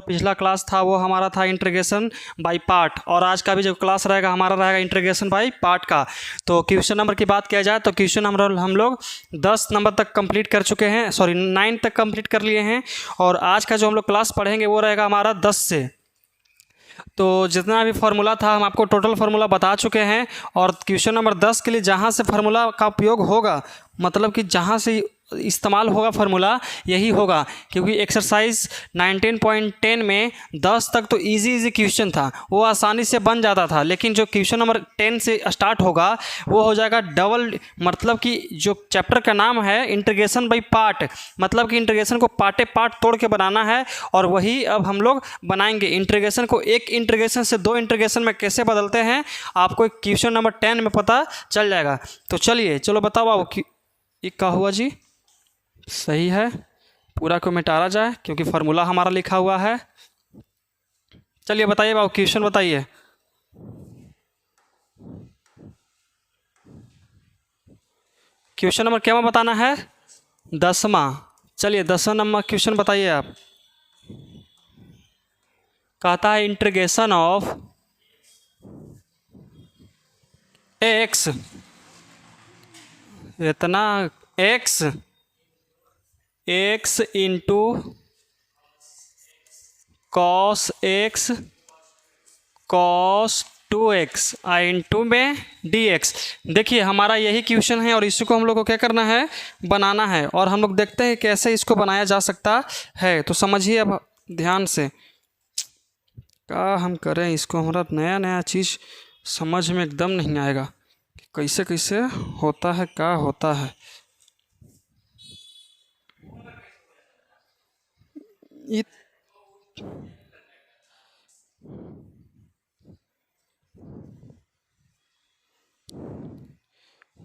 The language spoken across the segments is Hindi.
पिछला क्लास था वो हमारा था इंटीग्रेशन बाय पार्ट, और आज का भी जो क्लास रहेगा हमारा रहेगा इंटीग्रेशन बाय पार्ट का। तो क्वेश्चन नंबर की बात किया जाए तो क्वेश्चन नंबर हम लोग 10 नंबर तक कंप्लीट कर चुके हैं, 9 तक कंप्लीट कर लिए हैं, और आज का जो हम लोग क्लास पढ़ेंगे वो रहेगा हमारा 10 से। तो जितना भी फार्मूला था हम आपको टोटल फार्मूला बता चुके हैं, और क्वेश्चन नंबर 10 के लिए जहाँ से फार्मूला का उपयोग होगा, मतलब कि जहाँ से इस्तेमाल होगा फार्मूला यही होगा, क्योंकि एक्सरसाइज 19.10 में 10 तक तो इजी क्वेश्चन था, वो आसानी से बन जाता था, लेकिन जो क्वेश्चन नंबर 10 से स्टार्ट होगा वो हो जाएगा डबल, मतलब कि जो चैप्टर का नाम है इंटीग्रेशन बाय पार्ट, मतलब कि इंटीग्रेशन को पार्टे पार्ट तोड़ के बनाना है, और वही अब हम लोग बनाएंगे। इंटीग्रेशन को एक इंटीग्रेशन से दो इंटीग्रेशन में कैसे बदलते हैं आपको क्वेश्चन नंबर 10 में पता चल जाएगा। तो चलिए, चलो बताओ बाबू, ये क्या हुआ जी? सही है, पूरा को मिटारा जाए क्योंकि फार्मूला हमारा लिखा हुआ है। चलिए बताइए बाबू, क्वेश्चन बताइए। क्वेश्चन नंबर क्या बताना है? 10वां। चलिए 10वां नंबर क्वेश्चन बताइए आप। कहता है इंटीग्रेशन ऑफ एक्स, इतना x into cos x cos 2x into में dx। देखिए हमारा यही क्वेश्चन है और इसी को हम लोग को क्या करना है, बनाना है, और हम लोग देखते हैं कैसे इसको बनाया जा सकता है। तो समझिए अब ध्यान से, क्या हम करें इसको, हमारा नया नया चीज़ समझ में एकदम नहीं आएगा कि कैसे कैसे होता है, क्या होता है।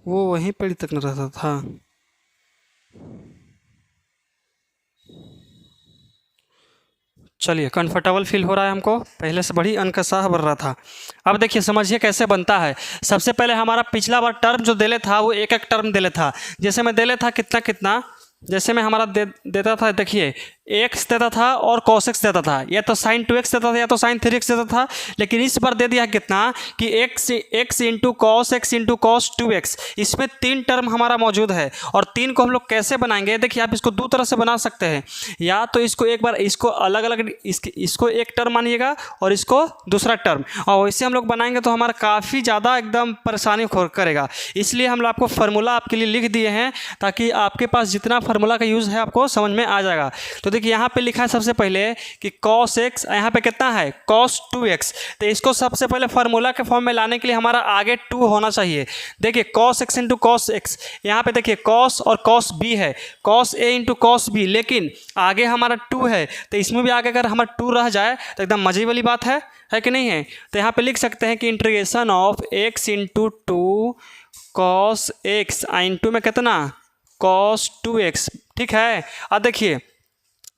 वो वहीं पर तक न रहता था। चलिए, कंफर्टेबल फील हो रहा है हमको, पहले से बड़ी अनकसाह बढ़ रहा था। अब देखिए समझिए कैसे बनता है। सबसे पहले हमारा पिछला बार टर्म जो देले था वो एक एक टर्म देले था। जैसे मैं देले था कितना कितना, जैसे मैं हमारा देता था, देखिए एक्स देता था और कॉस एक्स देता था, या तो साइन 2x देता था या तो साइन 3x देता था। लेकिन इस बार दे दिया कितना कि x into cos x into cos 2x। इसमें 3 टर्म हमारा मौजूद है, और 3 को हम लोग कैसे बनाएंगे, देखिए आप इसको दो तरह से बना सकते हैं। या तो इसको एक बार इसको अलग अलग इसको एक टर्म मानिएगा और इसको दूसरा टर्म, और वैसे हम लोग बनाएंगे तो हमारा काफ़ी ज़्यादा एकदम परेशानी करेगा। इसलिए हम लोग आपको फार्मूला आपके लिए लिख दिए हैं, ताकि आपके पास जितना फार्मूला का यूज़ है आपको समझ में आ जाएगा। तो देखिए यहाँ पे लिखा है सबसे पहले कि cos x, यहाँ पे कितना है cos 2x। तो इसको सबसे पहले फार्मूला के फॉर्म में लाने के लिए हमारा आगे 2 होना चाहिए। देखिए cos x into cos x, यहाँ पे देखिए cos और cos b है, cos a into cos b, लेकिन आगे हमारा 2 है, तो इसमें भी आगे अगर हमारा 2 रह जाए तो एकदम मजे वाली बात है कि नहीं है। तो यहाँ पे लिख सकते हैं कि integration of x into 2 cos x into में कितना cos 2x, ठीक है। अब देखिए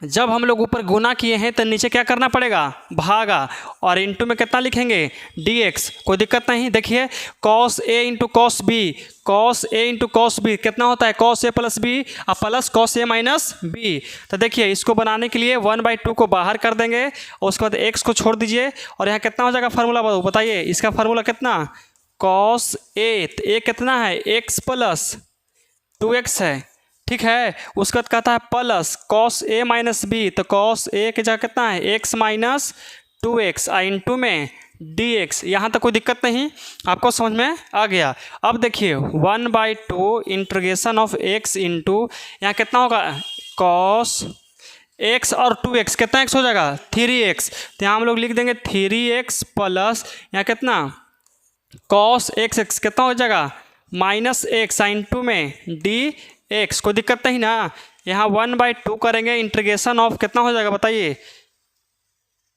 जब हम लोग ऊपर गुना किए हैं तो नीचे क्या करना पड़ेगा, भागा, और इंटू में कितना लिखेंगे dx, कोई दिक्कत नहीं। देखिए cos a into cos b, cos a into cos b कितना होता है cos a प्लस बी और plus cos a minus b. तो देखिए इसको बनाने के लिए 1/2 को बाहर कर देंगे और उसके बाद x को छोड़ दीजिए, और यहाँ कितना हो जाएगा फार्मूला बताइए, इसका फार्मूला कितना cos a, तो a कितना है x प्लस 2x है, ठीक है। उसके बाद कहता है plus cos a minus b, तो cos a की जगह कितना है x माइनस 2x इंटू में dx। यहाँ तक कोई दिक्कत नहीं, आपको समझ में आ गया। अब देखिए 1/2 इंटीग्रेशन ऑफ x इंटू यहाँ कितना होगा cos x और 2x, कितना x हो जाएगा 3x। तो यहाँ हम लोग लिख देंगे 3x प्लस यहाँ कितना cos x कितना हो जाएगा माइनस x इंटू में dx। कोई दिक्कत नहीं ना। यहाँ 1/2 करेंगे, इंटीग्रेशन ऑफ कितना हो जाएगा बताइए,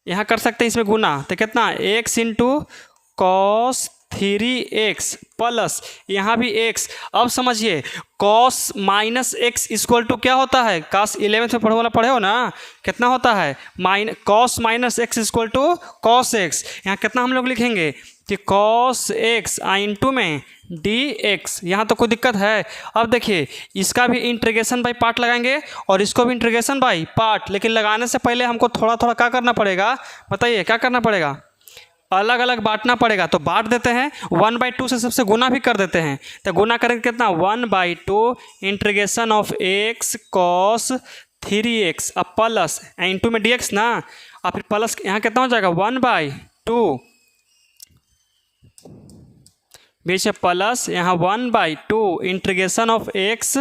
यहाँ कर सकते हैं इसमें गुना, तो कितना x into cos 3x plus यहाँ भी x। अब समझिए cos minus x equal to क्या होता है, क्लास 11 में पढ़े हो ना, कितना होता है cos minus x equal to cos x। यहाँ कितना हम लोग लिखेंगे कि cos x इंटू में dx। यहाँ तो कोई दिक्कत है। अब देखिए इसका भी इंटीग्रेशन बाई पार्ट लगाएंगे और इसको भी इंटीग्रेशन बाई पार्ट, लेकिन लगाने से पहले हमको थोड़ा थोड़ा क्या करना पड़ेगा, बताइए क्या करना पड़ेगा, अलग अलग बांटना पड़ेगा। तो बांट देते हैं 1/2 से सबसे गुना भी कर देते हैं। तो गुना करेंगे कितना 1/2 integration of x cos 3x अब प्लस इंटू में dx ना, और फिर प्लस यहाँ कितना हो जाएगा 1/2 बीच में प्लस यहाँ 1/2 integration of x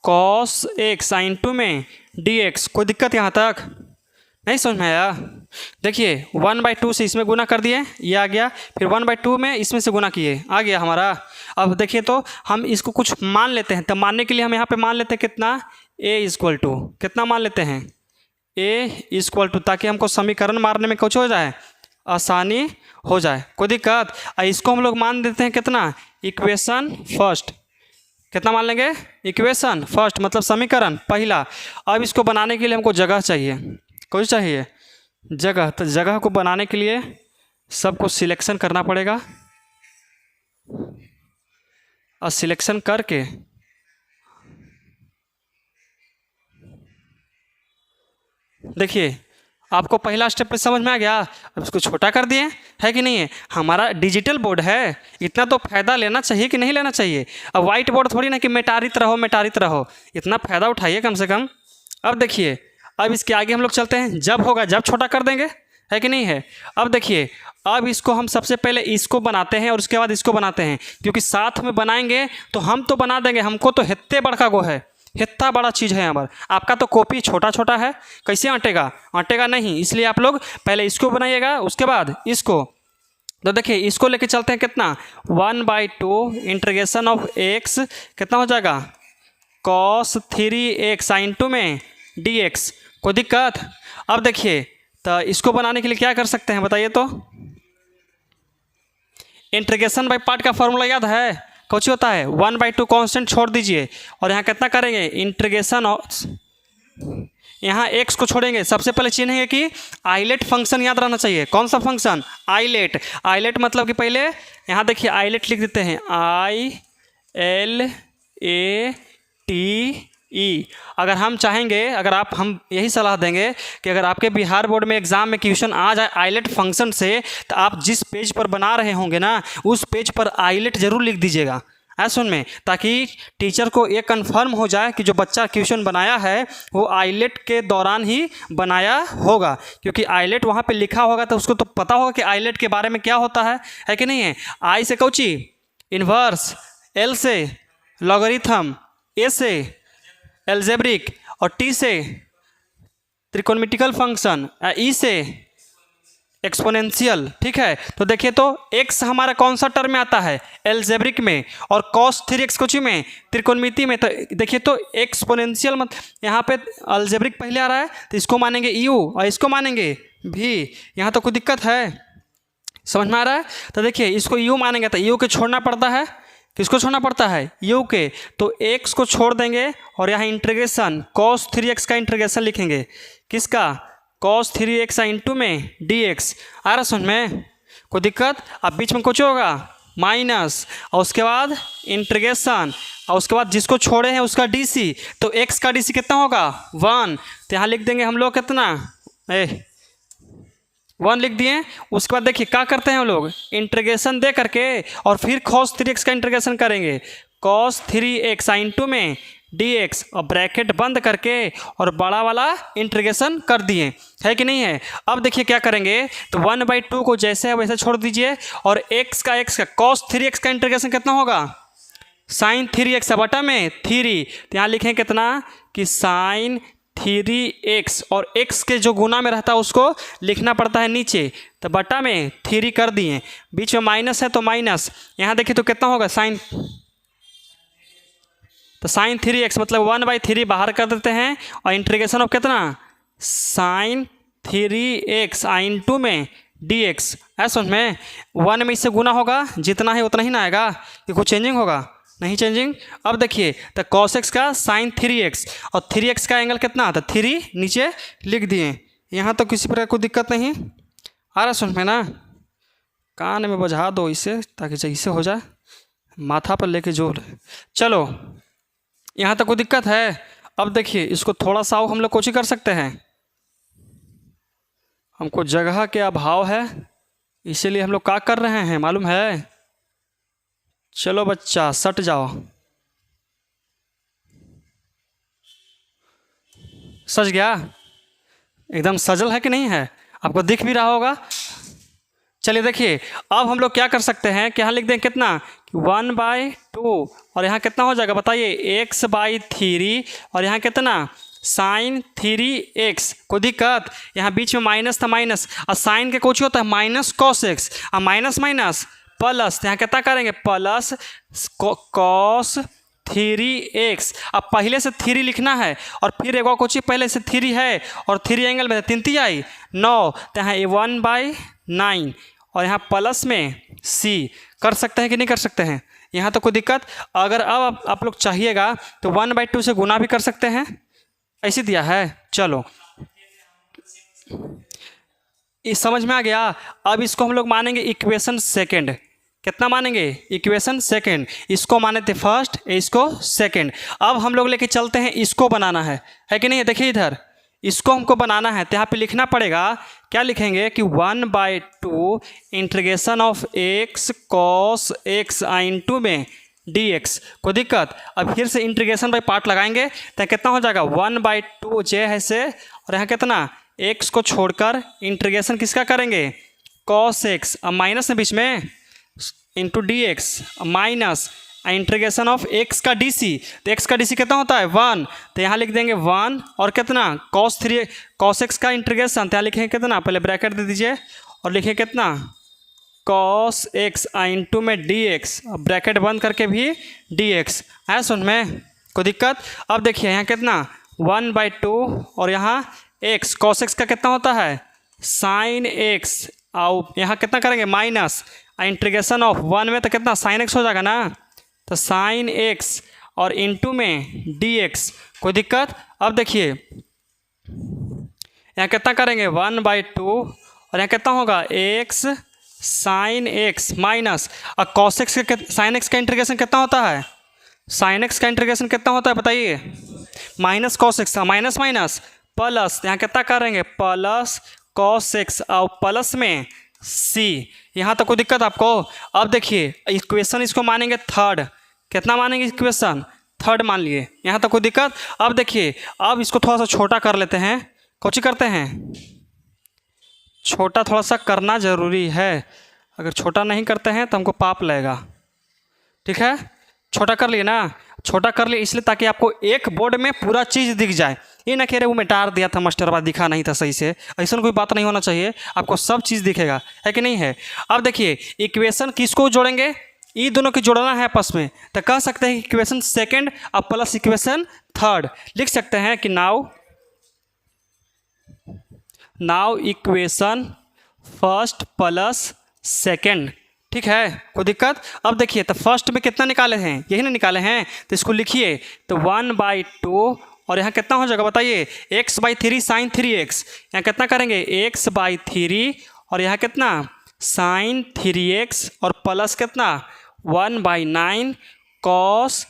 cos x into में dx। कोई दिक्कत यहाँ तक नहीं समझ में आया। देखिए 1/2 से इसमें गुना कर दिए, ये आ गया, फिर 1/2 में इसमें से गुना किए, आ गया हमारा। अब देखिए तो हम इसको कुछ मान लेते हैं। तो मानने के लिए हम यहाँ पे मान लेते हैं कितना a इक्वल टू कितना मान लेते हैं a इक्वल टू, ताकि हमको समीकरण मारने में कुछ हो जाए, आसानी हो जाए। कोई दिक्कत। इसको हम लोग मान देते हैं कितना इक्वेशन फर्स्ट। कितना मान लेंगे इक्वेशन फर्स्ट मतलब समीकरण पहला। अब इसको बनाने के लिए हमको जगह चाहिए, कुछ चाहिए जगह। तो जगह को बनाने के लिए सबको सिलेक्शन करना पड़ेगा और सिलेक्शन करके देखिए आपको पहला स्टेप पे समझ में आ गया। अब इसको छोटा कर दिए, है कि नहीं है। हमारा डिजिटल बोर्ड है, इतना तो फ़ायदा लेना चाहिए कि नहीं लेना चाहिए। अब वाइट बोर्ड थोड़ी ना कि मेटारित रहो, इतना फ़ायदा उठाइए कम से कम। अब देखिए अब इसके आगे हम लोग चलते हैं, जब होगा जब छोटा कर देंगे, है कि नहीं है। अब देखिए अब इसको हम सबसे पहले इसको बनाते हैं और उसके बाद इसको बनाते हैं, क्योंकि साथ में बनाएंगे तो हम तो बना देंगे, हमको तो हित्ते बड़का गो है, इतना बड़ा चीज़ है हमारा। आपका तो कॉपी छोटा छोटा है, कैसे अटेगा नहीं, इसलिए आप लोग पहले इसको बनाइएगा उसके बाद इसको। तो देखिए इसको लेके चलते हैं कितना 1/2 इंटीग्रेशन ऑफ x कितना हो जाएगा cos 3x इंटू में dx। कोई दिक्कत। अब देखिए तो इसको बनाने के लिए क्या कर सकते हैं बताइए तो, इंटीग्रेशन बाय पार्ट का फॉर्मूला याद है, कुछ होता है 1/2 कांस्टेंट छोड़ दीजिए और यहाँ कितना करेंगे इंटीग्रेशन ऑफ, यहाँ x को छोड़ेंगे। सबसे पहले चिन्हेंगे कि आइलेट फंक्शन याद रहना चाहिए। कौन सा फंक्शन आइलेट मतलब कि पहले यहाँ देखिए आइलेट लिख देते हैं ILATE। अगर हम चाहेंगे, अगर आप हम यही सलाह देंगे कि अगर आपके बिहार बोर्ड में एग्ज़ाम में क्वेश्चन आ जाए आइलेट फंक्शन से, तो आप जिस पेज पर बना रहे होंगे ना उस पेज पर आइलेट ज़रूर लिख दीजिएगा सुन में, ताकि टीचर को ये कंफर्म हो जाए कि जो बच्चा क्वेश्चन बनाया है वो आइलेट के दौरान ही बनाया होगा। क्योंकि आइलेट वहाँ पे लिखा होगा तो उसको तो पता होगा कि आइलेट के बारे में क्या होता है कि नहीं है। आई से कौची इन्वर्स, एल से लॉगरिथम, ए से एल्जेब्रिक और टी से त्रिकोणमितिकल फंक्शन, ई से एक्सपोनेंशियल। ठीक है, तो देखिए तो x हमारा कौन सा टर्म में आता है एल्जेब्रिक में, और cos 3x कुछ में त्रिकोणमिति में। तो देखिए तो एक्सपोनेंशियल मत यहाँ पे एल्जेब्रिक पहले आ रहा है तो इसको मानेंगे u और इसको मानेंगे v। यहाँ तो कोई दिक्कत है, समझ में आ रहा है। तो देखिए इसको u मानेंगे तो u के छोड़ना पड़ता है, किसको छोड़ना पड़ता है u के, तो x को छोड़ देंगे और यहाँ इंटीग्रेशन cos 3x का इंटीग्रेशन लिखेंगे, किसका cos 3x इंटू में dx। आ रहा समझ में, कोई दिक्कत। अब बीच में कुछ होगा माइनस और उसके बाद इंटीग्रेशन और उसके बाद जिसको छोड़े हैं उसका dc, तो x का dc कितना होगा 1। तो यहाँ लिख देंगे हम लोग कितना 1 लिख दिए। उसके बाद देखिए क्या करते हैं हम लोग इंटीग्रेशन दे करके और फिर cos 3x का इंटीग्रेशन करेंगे, cos 3x इंटू में dx और ब्रैकेट बंद करके और बड़ा वाला इंटीग्रेशन कर दिए, है कि नहीं है। अब देखिए क्या करेंगे तो 1/2 को जैसे है वैसे छोड़ दीजिए और x का cos 3x का इंटीग्रेशन कितना होगा sin 3x बटा में 3। तो यहाँ लिखें कितना कि sin 3x और x के जो गुना में रहता है उसको लिखना पड़ता है नीचे, तो बटा में 3 कर दिए। बीच में माइनस है तो माइनस, यहाँ देखिए तो कितना होगा sin, तो sin 3x मतलब 1/3 बाहर कर देते हैं और इंटीग्रेशन ऑफ कितना sin 3x इंटू में dx। है समझ में? 1 में इससे गुना होगा, जितना है उतना ही ना आएगा, ये कुछ चेंजिंग होगा नहीं चेंजिंग। अब देखिए तो cos x का sin 3x और 3x का एंगल कितना आता है 3, नीचे लिख दिए। यहाँ तो किसी प्रकार कोई दिक्कत नहीं आ रहा समझ में ना? कान में बजा दो इसे ताकि सही से हो जाए, माथा पर लेके जोर। चलो यहाँ तक कोई दिक्कत है? अब देखिए इसको थोड़ा सा हम लोग कोशिश कर सकते हैं, हमको जगह के अभाव है इसीलिए हम लोग क्या कर रहे हैं मालूम है? चलो बच्चा सट जाओ, सज गया? एकदम सजल है कि नहीं है? आपको दिख भी रहा होगा। चलिए देखिए अब हम लोग क्या कर सकते हैं कि यहाँ लिख दें कितना 1/2 और यहाँ कितना हो जाएगा बताइए x/3 और यहाँ कितना sin 3x। कोई दिक्कत? यहाँ बीच में माइनस था, माइनस और साइन के कुछ होता है माइनस cos x और माइनस माइनस प्लस, यहाँ कितना करेंगे प्लस cos 3x। अब पहले से 3 लिखना है और फिर एक और कुछ पहले से 3 है और 3 एंगल में 3 आई 9, तो यहाँ 1/9 और यहाँ प्लस में c। कर सकते हैं कि नहीं कर सकते हैं? यहाँ तो कोई दिक्कत? अगर अब आप लोग चाहिएगा तो 1/2 से गुना भी कर सकते हैं, ऐसे दिया है। चलो इस समझ में आ गया। अब इसको हम लोग मानेंगे इक्वेशन सेकंड। कितना मानेंगे? Equation second. इसको माने थे फर्स्ट, इसको सेकंड। अब हम लोग लेके चलते हैं, इसको बनाना है कि नहीं? देखिए इधर इसको हमको बनाना है तो यहाँ पे लिखना पड़ेगा, क्या लिखेंगे कि 1/2 integration of x cos x into में dx। कोई दिक्कत? अब फिर से इंटीग्रेशन बाई पार्ट लगाएंगे तो कितना हो जाएगा 1/2 j है से और यहाँ कितना x को छोड़कर इंटीग्रेशन किसका करेंगे cos x, अब माइनस है बीच में into dx minus integration of x का dc। तो x का dc कितना होता है 1, तो यहाँ लिख देंगे 1 और कितना cos x का इंटीग्रेशन, तो यहाँ लिखेंगे कितना, पहले ब्रैकेट दे दीजिए और लिखिए कितना cos x इंटू में dx, ब्रैकेट बंद करके भी dx। है सुन में? कोई दिक्कत? अब देखिए यहाँ कितना 1/2 और यहाँ x cos x का कितना होता है sin x और यहाँ कितना करेंगे माइनस इंटीग्रेशन ऑफ 1 में तो कितना sin x हो जाएगा ना, तो sin x और इंटू में dx। कोई दिक्कत? अब देखिए यहाँ कितना करेंगे 1/2 और यहाँ कितना होगा x sin x माइनस और cos x का sin x का इंटीग्रेशन कितना होता है, sin x का इंटीग्रेशन कितना होता है बताइए minus cos x, minus minus plus, यहाँ कितना करेंगे प्लस cos x और प्लस में c। यहाँ तो कोई दिक्कत आपको? अब देखिए इक्वेशन इसको मानेंगे थर्ड। कितना मानेंगे इक्वेशन? थर्ड मान लिए। यहाँ तो कोई दिक्कत? अब देखिए अब इसको थोड़ा सा छोटा कर लेते हैं। कौन करते हैं? छोटा थोड़ा सा करना ज़रूरी है, अगर छोटा नहीं करते हैं तो हमको पाप लगेगा। ठीक है, छोटा कर लिए ना? छोटा कर लिए इसलिए ताकि आपको एक बोर्ड में पूरा चीज़ दिख जाए, ये ना कह रहे वो मिटार दिया था मास्टर बाद दिखा नहीं था सही से, ऐसा कोई बात नहीं होना चाहिए, आपको सब चीज़ दिखेगा। है कि नहीं है? अब देखिए इक्वेशन किसको जोड़ेंगे, ये दोनों को जोड़ना है आपस में, तो कह सकते हैं इक्वेशन सेकंड अब प्लस इक्वेशन थर्ड। लिख सकते हैं कि now equation first plus second. ठीक है, कोई दिक्कत? अब देखिए तो फर्स्ट में कितना निकाले हैं, यही ना निकाले हैं, तो इसको लिखिए तो 1/2 और यहाँ कितना हो जाएगा बताइए x/3 sin 3x। यहाँ कितना करेंगे x/3 और यहाँ कितना sin 3x और प्लस कितना 1/9 cos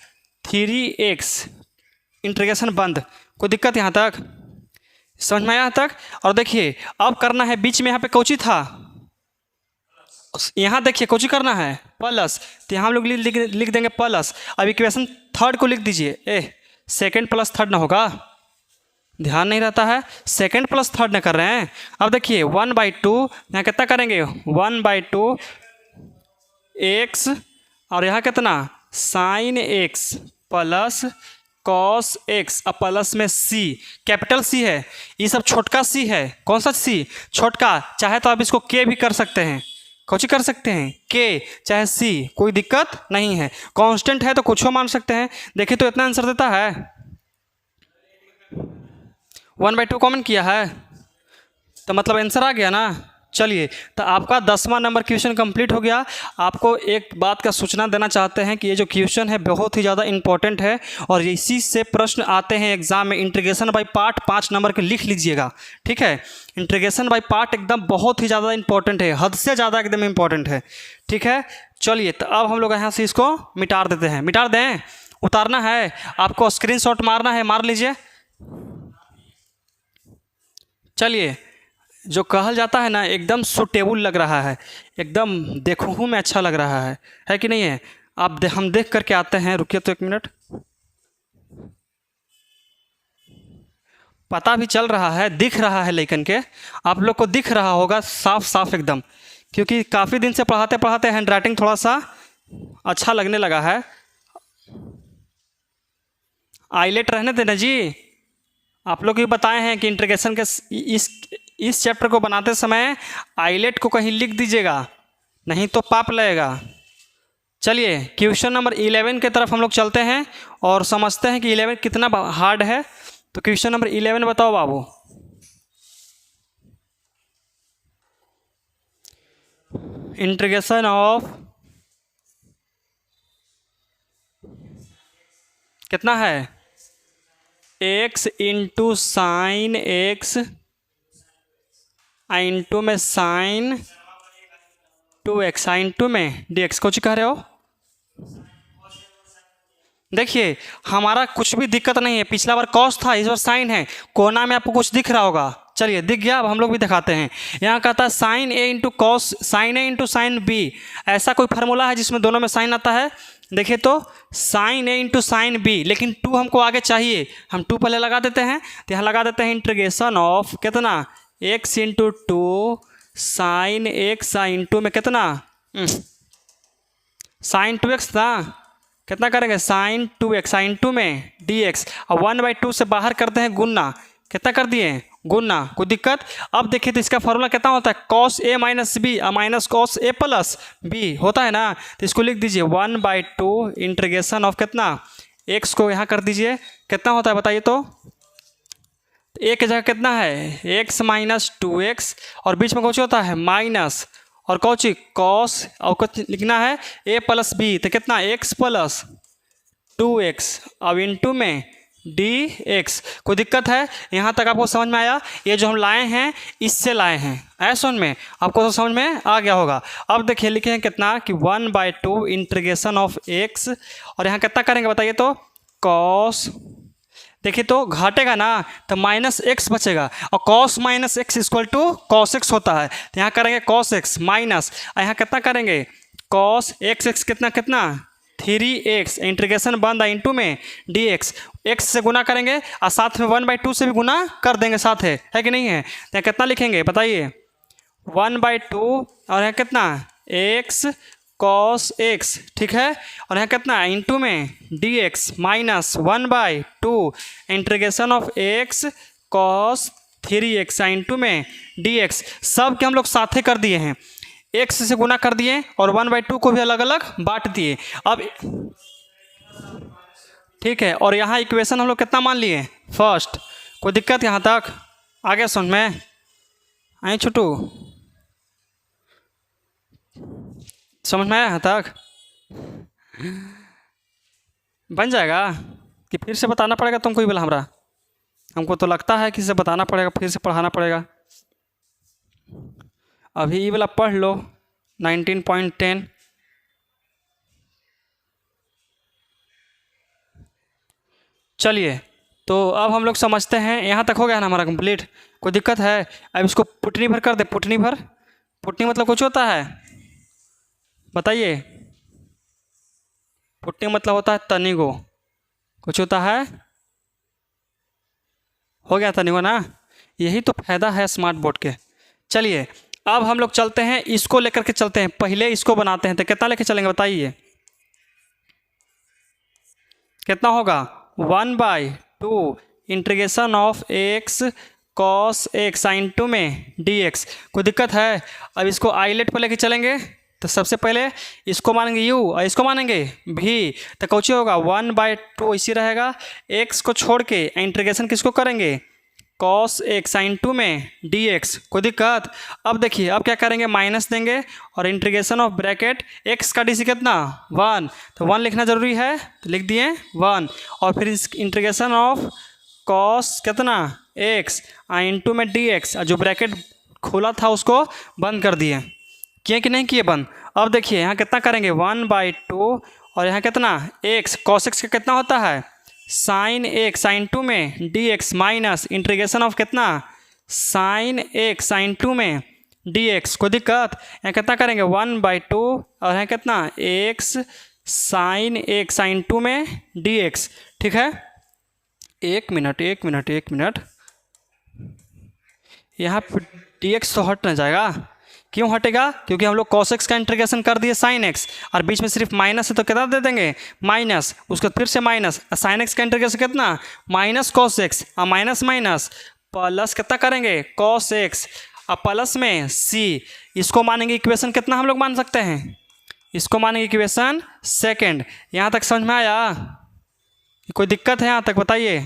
3x। इंटीग्रेशन बंद। कोई दिक्कत यहाँ तक? समझ में आया यहाँ तक? और देखिए अब करना है बीच में यहाँ पे कोची था, यहाँ देखिए कोची करना है प्लस, तो यहाँ हम लोग लिख देंगे प्लस। अब इक्वेशन थर्ड को लिख दीजिए। सेकंड प्लस थर्ड ना होगा, ध्यान नहीं रहता है, सेकंड प्लस थर्ड ना कर रहे हैं। अब देखिए 1/2 यहाँ कितना करेंगे 1/2 x और यहाँ कितना sin x plus cos x और प्लस में c। कैपिटल C है, ये सब छोटका c है। कौन सा c? छोटका। चाहे तो आप इसको k भी कर सकते हैं, कुछ कर सकते हैं k चाहे c, कोई दिक्कत नहीं है। कांस्टेंट है तो कुछ मान सकते हैं। देखिए तो इतना आंसर देता है 1/2 कॉमन किया है तो मतलब आंसर आ गया ना। चलिए, तो आपका 10वां नंबर क्वेश्चन कंप्लीट हो गया। आपको एक बात का सूचना देना चाहते हैं कि ये जो क्वेश्चन है बहुत ही ज़्यादा इंपॉर्टेंट है और इसी से प्रश्न आते हैं एग्जाम में। इंटीग्रेशन बाय पार्ट 5 नंबर के लिख लीजिएगा, ठीक है। इंटीग्रेशन बाय पार्ट एकदम बहुत ही ज़्यादा इंपॉर्टेंट है, हद से ज़्यादा एकदम इंपॉर्टेंट है, ठीक है। चलिए, तो अब हम लोग यहाँ से इसको मिटा देते हैं। मिटा दें, उतारना है आपको, स्क्रीनशॉट मारना है, मार लीजिए। चलिए, जो कहल जाता है ना एकदम सुटेबल लग रहा है, एकदम देखूँ में अच्छा लग रहा है कि नहीं है। आप हम देख करके आते हैं, रुकिए तो 1 मिनट। पता भी चल रहा है, दिख रहा है, लेकिन के आप लोग को दिख रहा होगा साफ साफ एकदम, क्योंकि काफ़ी दिन से पढ़ाते पढ़ाते हैंड राइटिंग थोड़ा सा अच्छा लगने लगा है। आईलेट रहने देना जी। आप लोग भी बताए हैं कि इंटीग्रेशन के इस चैप्टर को बनाते समय आईलेट को कहीं लिख दीजिएगा, नहीं तो पाप लगेगा। चलिए, क्वेश्चन नंबर 11 के तरफ हम लोग चलते हैं और समझते हैं कि 11 कितना हार्ड है। तो क्वेश्चन नंबर 11 बताओ बाबू। इंटीग्रेशन ऑफ कितना है, x into sine x into में साइन 2x इंटू में dx। कुछ कह रहे हो? देखिए, हमारा कुछ भी दिक्कत नहीं है। पिछला बार कॉस था, इस बार साइन है। कोना में आपको कुछ दिख रहा होगा, चलिए दिख गया। अब हम लोग भी दिखाते हैं। यहाँ कहता है साइन ए इंटू कॉस, साइन ए इंटू साइन बी। ऐसा कोई फार्मूला है जिसमें दोनों में साइन आता है? देखिए तो साइन ए इंटू साइन बी, लेकिन 2 हमको आगे चाहिए, हम 2 पहले लगा देते हैं। तो यहाँ लगा देते हैं इंटीग्रेशन ऑफ कितना, x into 2 sine x into में कितना साइन 2x था, कितना करेंगे साइन 2x इंटू में dx। और 1/2 से बाहर करते हैं गुना, कितना कर दिए गुना, कोई दिक्कत? अब देखिए तो इसका फॉर्मूला कितना होता है, cos a minus b minus cos a plus b होता है ना। तो इसको लिख दीजिए 1/2 इंटीग्रेशन ऑफ कितना, x को यहाँ कर दीजिए, कितना होता है बताइए तो। एक जगह कितना है, x माइनस 2x और बीच में कौन होता है माइनस, और कौची कॉस, और कुछ लिखना है a प्लस बी, तो कितना x प्लस 2x अब इंटू में dx। कोई दिक्कत है? यहाँ तक आपको समझ में आया? ये जो हम लाए हैं इससे लाए हैं, ऐसा में आपको तो समझ में आ गया होगा। अब देखिए लिखे हैं कितना कि 1/2 इंटीग्रेशन ऑफ x, और यहाँ कितना करेंगे बताइए तो cos। देखिए तो घटेगा ना तो माइनस एक्स बचेगा, और cos minus x equal to cos x होता है। तो यहाँ करेंगे cos x माइनस, यहाँ कितना करेंगे cos x कितना कितना 3x इंटीग्रेशन बंद इंटू में dx। x से गुना करेंगे और साथ में 1/2 से भी गुना कर देंगे साथ, है कि नहीं है? तो यहाँ कितना लिखेंगे बताइए 1/2, और यहाँ कितना x cos x, ठीक है। और यहाँ कितना इंटू में dx minus 1/2 integration of x cos 3x into में dx। सब के हम लोग साथे कर दिए हैं, x से गुना कर दिए और 1/2 को भी अलग अलग बांट दिए। अब ठीक है, और यहाँ इक्वेशन हम लोग कितना मान लिए फर्स्ट। कोई दिक्कत यहाँ तक? आगे सुन में आई छोटू, समझ में आया यहाँ तक? बन जाएगा कि फिर से बताना पड़ेगा तुमको? ही बोला हमरा, हमको तो लगता है कि इसे बताना पड़ेगा, फिर से पढ़ाना पड़ेगा। अभी ये वाला पढ़ लो 19.10। चलिए, तो अब हम लोग समझते हैं। यहाँ तक हो गया ना हमारा कंप्लीट? कोई दिक्कत है? अब इसको पुटनी भर कर दे। पुटनी भर, पुटनी मतलब कुछ होता है बताइए? पुटनी मतलब होता है तनिगो, कुछ होता है? हो गया तनिगो ना? यही तो फायदा है स्मार्ट बोर्ड के। चलिए, अब हम लोग चलते हैं, इसको लेकर के चलते हैं। पहले इसको बनाते हैं, तो कितना लेके चलेंगे बताइए? कितना होगा 1/2 integration of x cos x into में dx। कोई दिक्कत है? अब इसको आइलेट पर लेके चलेंगे, तो सबसे पहले इसको मानेंगे u और इसको मानेंगे v। तो कौची होगा 1/2 इसी रहेगा। x को छोड़ के इंटीग्रेशन किसको करेंगे कॉस एक्स साइन 2 में डी एक्स, कोई दिक्कत। अब देखिए अब क्या करेंगे, माइनस देंगे और इंटीग्रेशन ऑफ ब्रैकेट एक्स का डी सी कितना 1, तो 1 लिखना जरूरी है तो लिख दिए 1, और फिर इस इंटीग्रेशन ऑफ कॉस कितना एक्स इंटू में डी एक्स, जो ब्रैकेट खुला था उसको बंद कर दिए, किए कि नहीं किए बंद। अब देखिए यहाँ कितना करेंगे 1/2 और यहाँ कितना एक्स, कॉस एक्स का कितना होता है साइन एक्स साइन 2 में d x minus integration of कितना साइन एक्स साइन 2 में डी एक्स, कोई दिक्कत। यहाँ कितना करेंगे 1/2 और यहाँ कितना एक्स साइन एक्स साइन 2 में डी एक्स, ठीक है। एक मिनट यहाँ पर डी एक्स तो हट ना जाएगा, क्यों हटेगा, क्योंकि हम लोग cos x का इंटीग्रेशन कर दिए sin x और बीच में सिर्फ माइनस है तो कितना दे देंगे माइनस, उसके फिर से माइनस, sin x का इंटीग्रेशन कितना माइनस cos x और माइनस माइनस प्लस कितना करेंगे cos x और प्लस में c, इसको मानेंगे इक्वेशन कितना हम लोग मान सकते हैं, इसको मानेंगे इक्वेशन सेकेंड। यहाँ तक समझ में आया, कोई दिक्कत है यहाँ तक बताइए।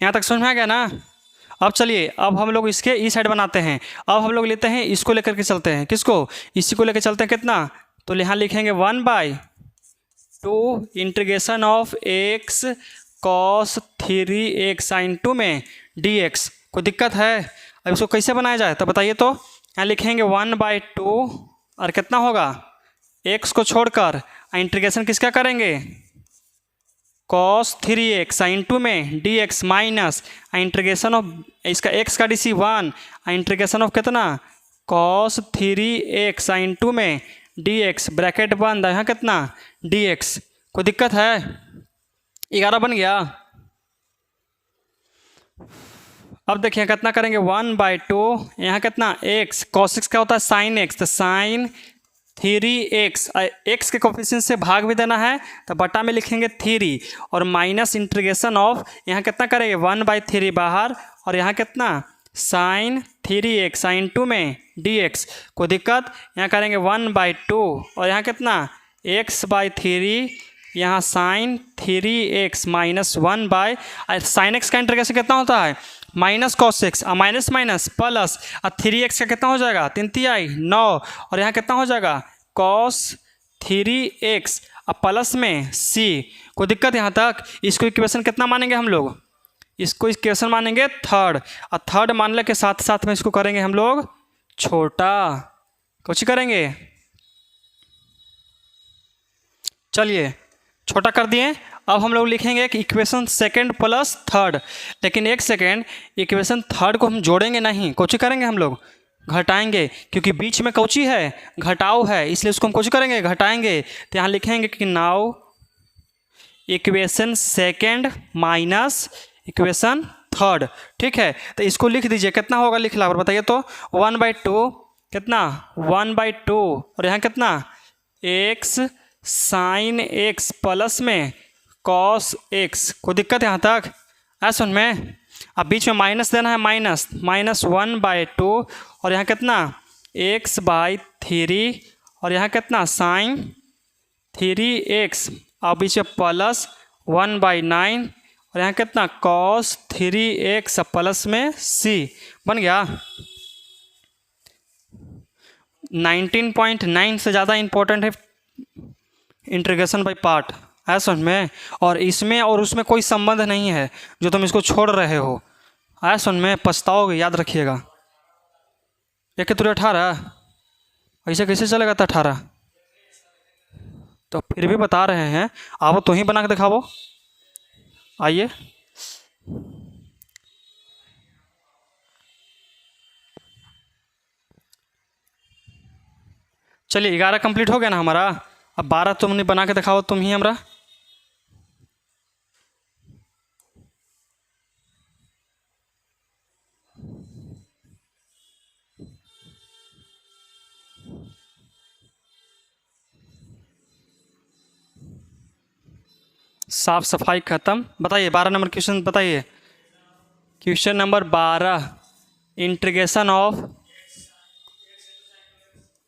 यहाँ तक समझ में आ गया ना। अब चलिए अब हम लोग इसके ई साइड बनाते हैं, अब हम लोग लेते हैं इसको लेकर के चलते हैं, किसको, इसी को लेकर चलते हैं कितना, तो यहाँ लिखेंगे 1/2 integration of x cos 3x sine 2 में डी एक्स, कोई दिक्कत है। अब इसको कैसे बनाया जाए तो बताइए, तो यहाँ लिखेंगे 1/2 और कितना होगा एक्स को छोड़कर इंटीग्रेशन किसका करेंगे cos 3x साइन 2 में d x minus integration of इसका x का डी सी 1 इंटीग्रेशन ऑफ कितना cos 3x साइन 2 में डी एक्स, ब्रैकेट बंद, यहाँ कितना डी एक्स, कोई दिक्कत है। 11 बन गया। अब देखिए कितना करेंगे 1/2, यहाँ कितना x, cos x का होता है साइन x, तो साइन 3x, x के कोफिशिएंट से भाग भी देना है तो बटा में लिखेंगे 3 और माइनस इंटीग्रेशन ऑफ यहाँ कितना करेंगे 1/3 बाहर और यहाँ कितना साइन 3x साइन 2 में dx, कोई दिक्कत। यहाँ करेंगे 1/2 और यहाँ कितना x/3, यहाँ sine 3x minus 1 sine x का इंटीग्रेशन कितना होता है माइनस कॉस एक्स और माइनस माइनस प्लस और 3x का कितना हो जाएगा 3×3 9 और यहाँ कितना हो जाएगा कॉस 3x और प्लस में c, कोई दिक्कत यहाँ तक। इसको इक्वेशन कितना मानेंगे हम लोग, इसको इक्वेशन मानेंगे थर्ड, और थर्ड मानने के साथ साथ में इसको करेंगे हम लोग छोटा, कुछ करेंगे, चलिए छोटा कर दिए। अब हम लोग लिखेंगे कि इक्वेशन सेकंड प्लस थर्ड, लेकिन एक सेकंड, इक्वेशन थर्ड को हम जोड़ेंगे नहीं, कुछ करेंगे हम लोग घटाएंगे, क्योंकि बीच में कौची है घटाव है, इसलिए उसको हम कुछ करेंगे घटाएंगे। तो यहाँ लिखेंगे कि now equation second minus equation third, ठीक है। तो इसको लिख दीजिए, कितना होगा लिख ला बताइए तो 1/2 कितना 1/2 और यहाँ कितना x साइन x प्लस में कॉस x, कोई दिक्कत यहाँ तक है सुन में। अब बीच में माइनस देना है, माइनस 1/2 और यहाँ कितना x/3 और यहाँ कितना साइन 3x और बीच में प्लस 1/9 और यहाँ कितना कॉस 3x प्लस में c, बन गया। 19.9 से ज़्यादा इम्पोर्टेंट है इंटीग्रेशन बाय पार्ट, है समझ में। और इसमें और उसमें कोई संबंध नहीं है जो तुम इसको छोड़ रहे हो, है समझ में, पछताओगे, याद रखिएगा। 1×18 ऐसे कैसे चलेगा था 18, तो फिर भी बता रहे हैं, आओ तो ही बना के दिखाओ, आइए। चलिए 11 कंप्लीट हो गया ना हमारा, अब 12 तुमने बना के दिखाओ तुम ही हमरा। साफ सफाई खत्म। बताइए 12 नंबर क्वेश्चन बताइए। Question number 12, integration of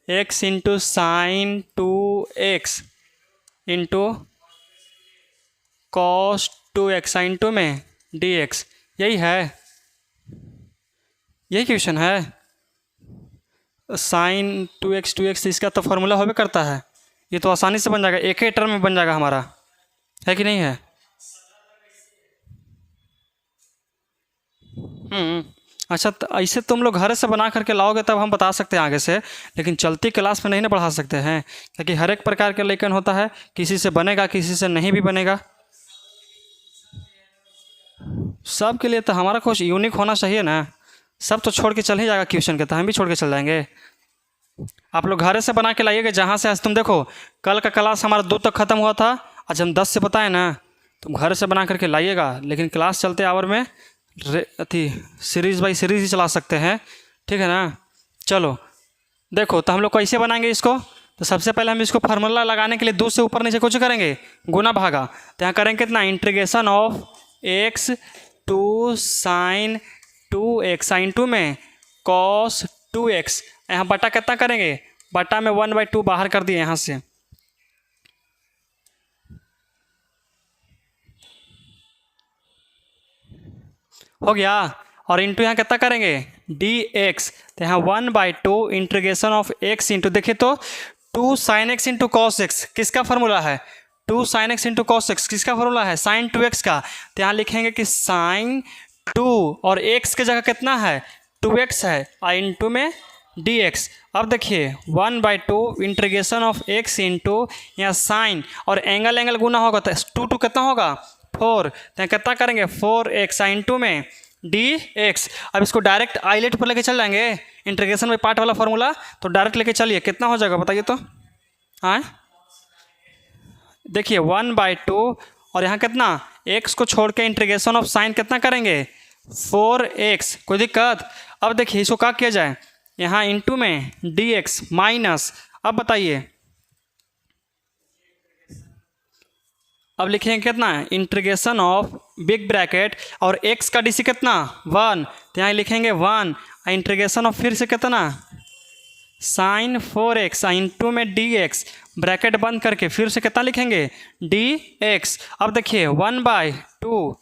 x into sine 2x into cos 2x sine 2 में dx, यही है, यही क्वेश्चन है। साइन 2x इसका तो फॉर्मूला होबे करता है, ये तो आसानी से बन जाएगा, एक ही टर्म में बन जाएगा हमारा, है कि नहीं है? अच्छा, तो ऐसे तुम लोग घर से बना करके लाओगे तब हम बता सकते हैं आगे से, लेकिन चलती क्लास में नहीं ना पढ़ा सकते हैं, क्योंकि हर एक प्रकार का लेखन होता है, किसी से बनेगा किसी से नहीं भी बनेगा। सब के लिए तो हमारा कुछ यूनिक होना चाहिए ना, सब तो छोड़ के चल ही जाएगा क्वेश्चन के, तो हम भी छोड़ के चल जाएंगे। आप लोग घर से बना के लाइएगा, जहाँ से आज तुम देखो कल का क्लास हमारा 2 तक ख़त्म हुआ था, आज हम 10 से बताए ना, तुम घर से बना करके लाइएगा, लेकिन क्लास चलते आवर में अथी सीरीज़ बाई सीरीज़ ही चला सकते हैं, ठीक है ना। चलो देखो, तो हम लोग कैसे बनाएंगे इसको, तो सबसे पहले हम इसको फार्मूला लगाने के लिए 2 से ऊपर नीचे कुछ करेंगे, गुना भागा, तो यहाँ करेंगे कितना, integration of x 2 sine 2x sine 2 में कॉस 2x, यहाँ बटा कितना करेंगे, बटा में 1/2 बाहर कर दिए यहाँ से, हो गया। और इंटू यहाँ कितना करेंगे, dx, तो यहाँ 1/2 इंटीग्रेशन ऑफ x इंटू, देखिए तो 2 sine x into cos x किसका फार्मूला है, 2 sine x into cos x किसका फार्मूला है, साइन 2x का, तो यहाँ लिखेंगे कि साइन 2 और x की जगह कितना है 2x है, और इंटू में dx। अब देखिए 1/2 इंटीग्रेशन ऑफ x इंटू यहाँ साइन और एंगल गुना होगा तो 2 कितना होगा 4, तो कितना करेंगे 4x साइन 2 में dx। अब इसको डायरेक्ट आइलेट पर लेके चल जाएंगे, इंटीग्रेशन में पार्ट वाला फार्मूला, तो डायरेक्ट लेके चलिए, कितना हो जाएगा बताइए तो। हाँ देखिए 1/2 और यहाँ कितना x को छोड़ के इंटीग्रेशन ऑफ साइन कितना करेंगे 4x, कोई दिक्कत। अब देखिए इसको क्या किया जाए, यहाँ इंटू में dx माइनस, अब बताइए, अब लिखेंगे कितना, इंटीग्रेशन ऑफ बिग ब्रैकेट और x का डी सी कितना 1, तो यहाँ लिखेंगे 1, इंटीग्रेशन ऑफ फिर से कितना साइन 4x इंटू में dx, ब्रैकेट बंद करके फिर से कितना लिखेंगे dx। अब देखिए 1/2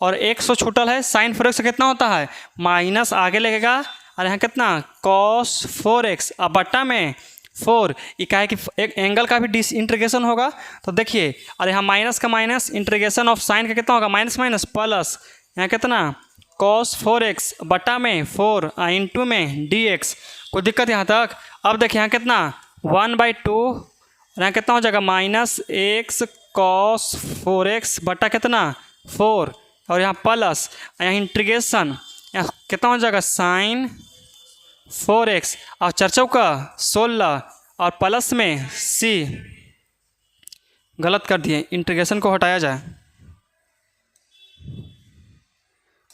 और x तो छूटल है, साइन 4x से कितना होता है माइनस, आगे लगेगा, और यहाँ कितना cos 4x, अब बट्टा में 4, ये क्या है कि एक एंगल का भी डिस इंटीग्रेशन होगा, तो देखिए, और यहाँ माइनस का माइनस, इंटीग्रेशन ऑफ साइन का कितना होगा माइनस माइनस प्लस, यहाँ कितना cos 4x बटा में 4 इंटू में dx, कोई दिक्कत यहाँ तक। अब देखिए यहाँ कितना 1/2 और यहाँ कितना हो जाएगा माइनस x cos 4x बटा कितना 4, और यहाँ प्लस, यहाँ इंटीग्रेशन, यहाँ कितना हो जाएगा साइन 4x और चर्चों का 16 और प्लस में c, गलत कर दिए, इंटीग्रेशन को हटाया जाए।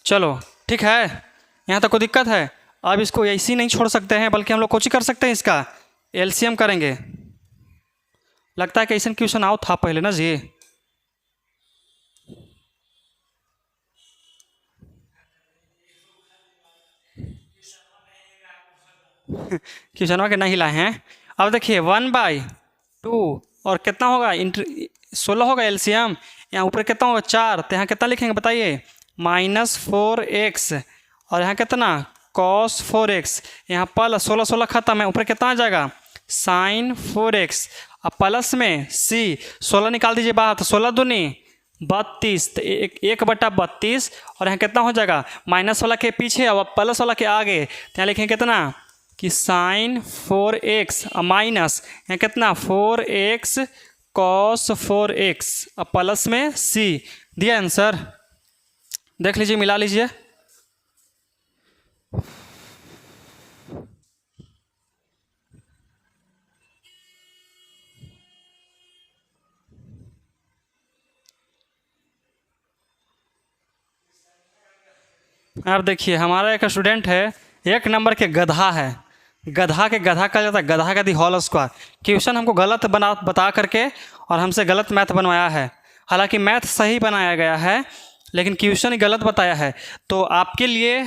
चलो ठीक है, यहाँ तक कोई दिक्कत है। अब इसको ऐसे ही नहीं छोड़ सकते हैं, बल्कि हम लोग कुछ कर सकते हैं, इसका एलसीएम करेंगे। लगता है कि ऐसा क्वेश्चन आओ था पहले ना जी, क्वेश्चन के नहीं लाए हैं। अब देखिए 1/2 और कितना होगा 16 होगा एलसीएम, यहाँ ऊपर कितना होगा 4, तो यहाँ कितना लिखेंगे बताइए -4x, और यहाँ कितना cos 4x, यहाँ प्लस 16 खत्म है, ऊपर कितना आ जाएगा साइन 4x, अब प्लस में c, 16 निकाल दीजिए बाहर, तो 16 दूनी 32, तो 1/32, और यहाँ कितना हो जाएगा माइनस वाला के पीछे और प्लस वाला के आगे, तो यहाँ लिखेंगे कितना कि साइन 4x माइनस यहाँ कितना 4x cos 4x, अब प्लस में c, दिया आंसर, देख लीजिए मिला लीजिए। अब देखिए हमारा एक स्टूडेंट है, 1 नंबर के गधा है, गधा के गधा कहा जाता है, गधा का दी होल स्क्वायर। क्वेश्चन हमको गलत बता करके और हमसे गलत मैथ बनवाया है, हालांकि मैथ सही बनाया गया है लेकिन क्वेश्चन ही गलत बताया है। तो आपके लिए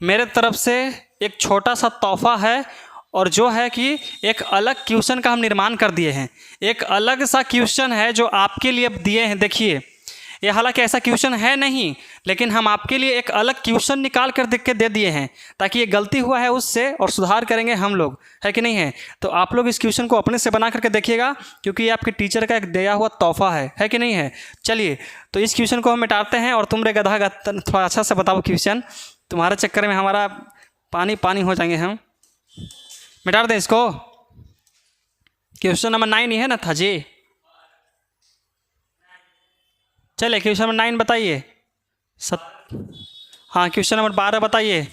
मेरे तरफ से एक छोटा सा तोहफा है, और जो है कि एक अलग क्वेश्चन का हम निर्माण कर दिए हैं, एक अलग सा क्वेश्चन है जो आपके लिए दिए हैं। देखिए ये हालांकि ऐसा क्वेश्चन है नहीं, लेकिन हम आपके लिए एक अलग क्वेश्चन निकाल कर देख के दे दिए हैं ताकि ये गलती हुआ है उससे और सुधार करेंगे हम लोग, है कि नहीं है। तो आप लोग इस क्वेश्चन को अपने से बना करके देखिएगा, क्योंकि ये आपके टीचर का एक दिया हुआ तोहफा है कि नहीं है। चलिए तो इस क्वेश्चन को हम मिटाते हैं और तुम रे गधा थोड़ा अच्छा से बताओ क्वेश्चन, तुम्हारे चक्कर में हमारा पानी पानी हो जाएंगे हम। मिटा दें इसको। क्वेश्चन नंबर 9 ही है ना था जी। चलिए क्वेश्चन नंबर 9 बताइए। हाँ क्वेश्चन नंबर 12 बताइए,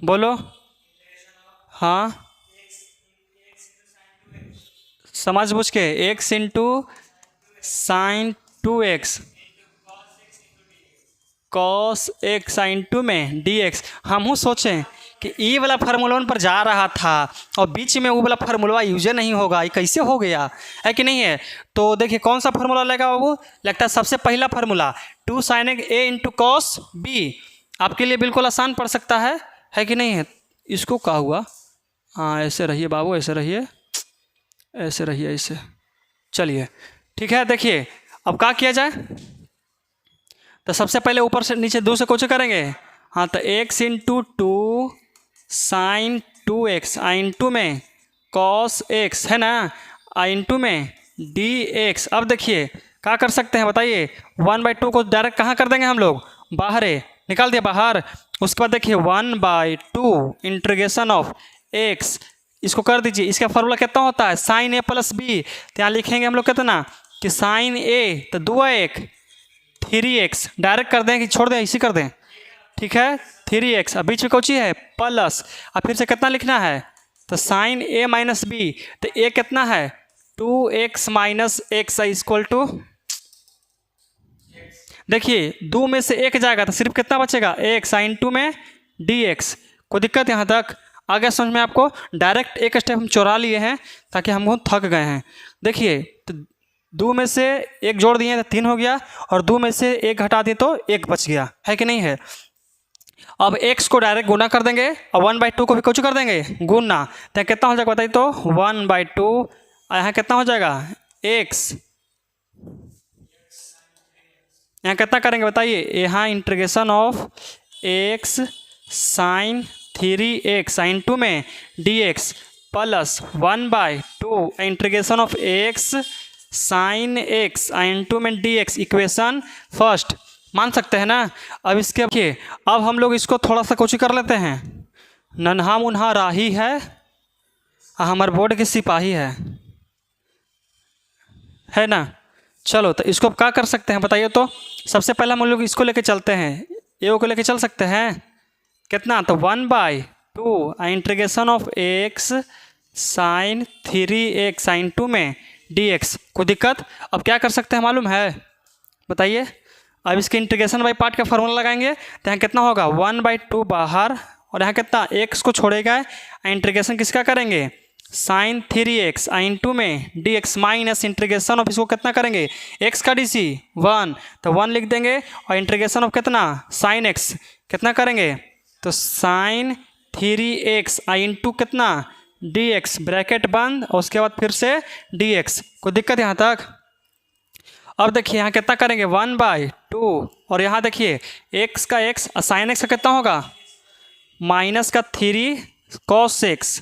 बोलो। हाँ समझ बुझ के x into sine 2x cos x sine 2 में dx। हम सोचें कि ई वाला फार्मूला पर जा रहा था और बीच में वो वाला फार्मूला यूज नहीं होगा, ये कैसे हो गया, है कि नहीं है। तो देखिए कौन सा फार्मूला लगेगा बाबू, लगता है सबसे पहला formula 2 sine a into cos b। आपके लिए बिल्कुल आसान पड़ सकता है कि नहीं है। इसको क्या हुआ, हाँ ऐसे रहिए बाबू, ऐसे रहिए, ऐसे रहिए, ऐसे। चलिए ठीक है, देखिए अब क्या किया जाए। तो सबसे पहले ऊपर से नीचे 2 से कुछ करेंगे। हाँ तो x इंटू 2 साइन 2x आई इंटू में कॉस x है ना, आई इंटू में dx। अब देखिए क्या कर सकते हैं बताइए, 1/2 को डायरेक्ट कहाँ कर देंगे हम लोग, बाहर है, निकाल दिया बाहर। उसके बाद देखिए 1/2 इंटीग्रेशन ऑफ x, इसको कर दीजिए। इसका फॉर्मूला कितना होता है, साइन a प्लस बी। तो यहाँ लिखेंगे हम लोग कितना कि साइन a तो 2x 3x, डायरेक्ट कर दें कि छोड़ दें, इसी कर दें, ठीक है 3x। अब बीच में कौची है प्लस, अब फिर से कितना लिखना है, तो साइन a माइनस बी। तो a कितना है 2x minus x equal to, देखिए 2 में से 1 जाएगा तो सिर्फ कितना बचेगा x साइन 2 में dx। कोई दिक्कत यहाँ तक आ गया समझ में आपको। डायरेक्ट एक स्टेप हम चुरा लिए हैं ताकि हम बहुत थक गए हैं। देखिए तो 2 में से 1 जोड़ दिए तो 3 हो गया, और 2 में से 1 हटा दिए तो 1 बच गया, है कि नहीं है। अब x को डायरेक्ट गुना कर देंगे और 1/2 को भी कुछ कर देंगे गुना, तो कितना हो जाएगा बताइए, तो 1/2 यहाँ कितना हो जाएगा x, यहाँ कितना करेंगे बताइए, यहाँ integration of x sine 3x sine 2 में dx plus 1/2 integration of x sine x sine 2 में dx, इक्वेशन फर्स्ट मान सकते हैं ना। अब इसके देखिए अब हम लोग इसको थोड़ा सा कुछ कर लेते हैं, नन्हा मुन्हा राही है हमारे बोर्ड के सिपाही है ना। चलो तो इसको क्या कर सकते हैं बताइए, तो सबसे पहले हम लोग इसको लेके चलते हैं, ए को लेके चल सकते हैं कितना, तो 1/2 integration of x sine 3x sine 2 में dx। कोई दिक्कत। अब क्या कर सकते हैं मालूम है बताइए, अब इसके इंटीग्रेशन बाई पार्ट का फॉर्मूला लगाएंगे तो यहाँ कितना होगा 1/2 बाहर, और यहाँ कितना x को छोड़ेगा, इंटीग्रेशन किसका करेंगे साइन 3x आइन 2 में dx माइनस इंटीग्रेशन ऑफ इसको कितना करेंगे x का dc 1, तो 1 लिख देंगे, और इंटीग्रेशन ऑफ कितना साइन x कितना करेंगे, तो साइन 3x आइन 2 कितना dx ब्रैकेट बंद, और उसके बाद फिर से dx। कोई दिक्कत यहाँ तक। अब देखिए यहाँ कितना करेंगे 1/2, और यहाँ देखिए x का x साइन x का कितना होगा माइनस का 3 cos x,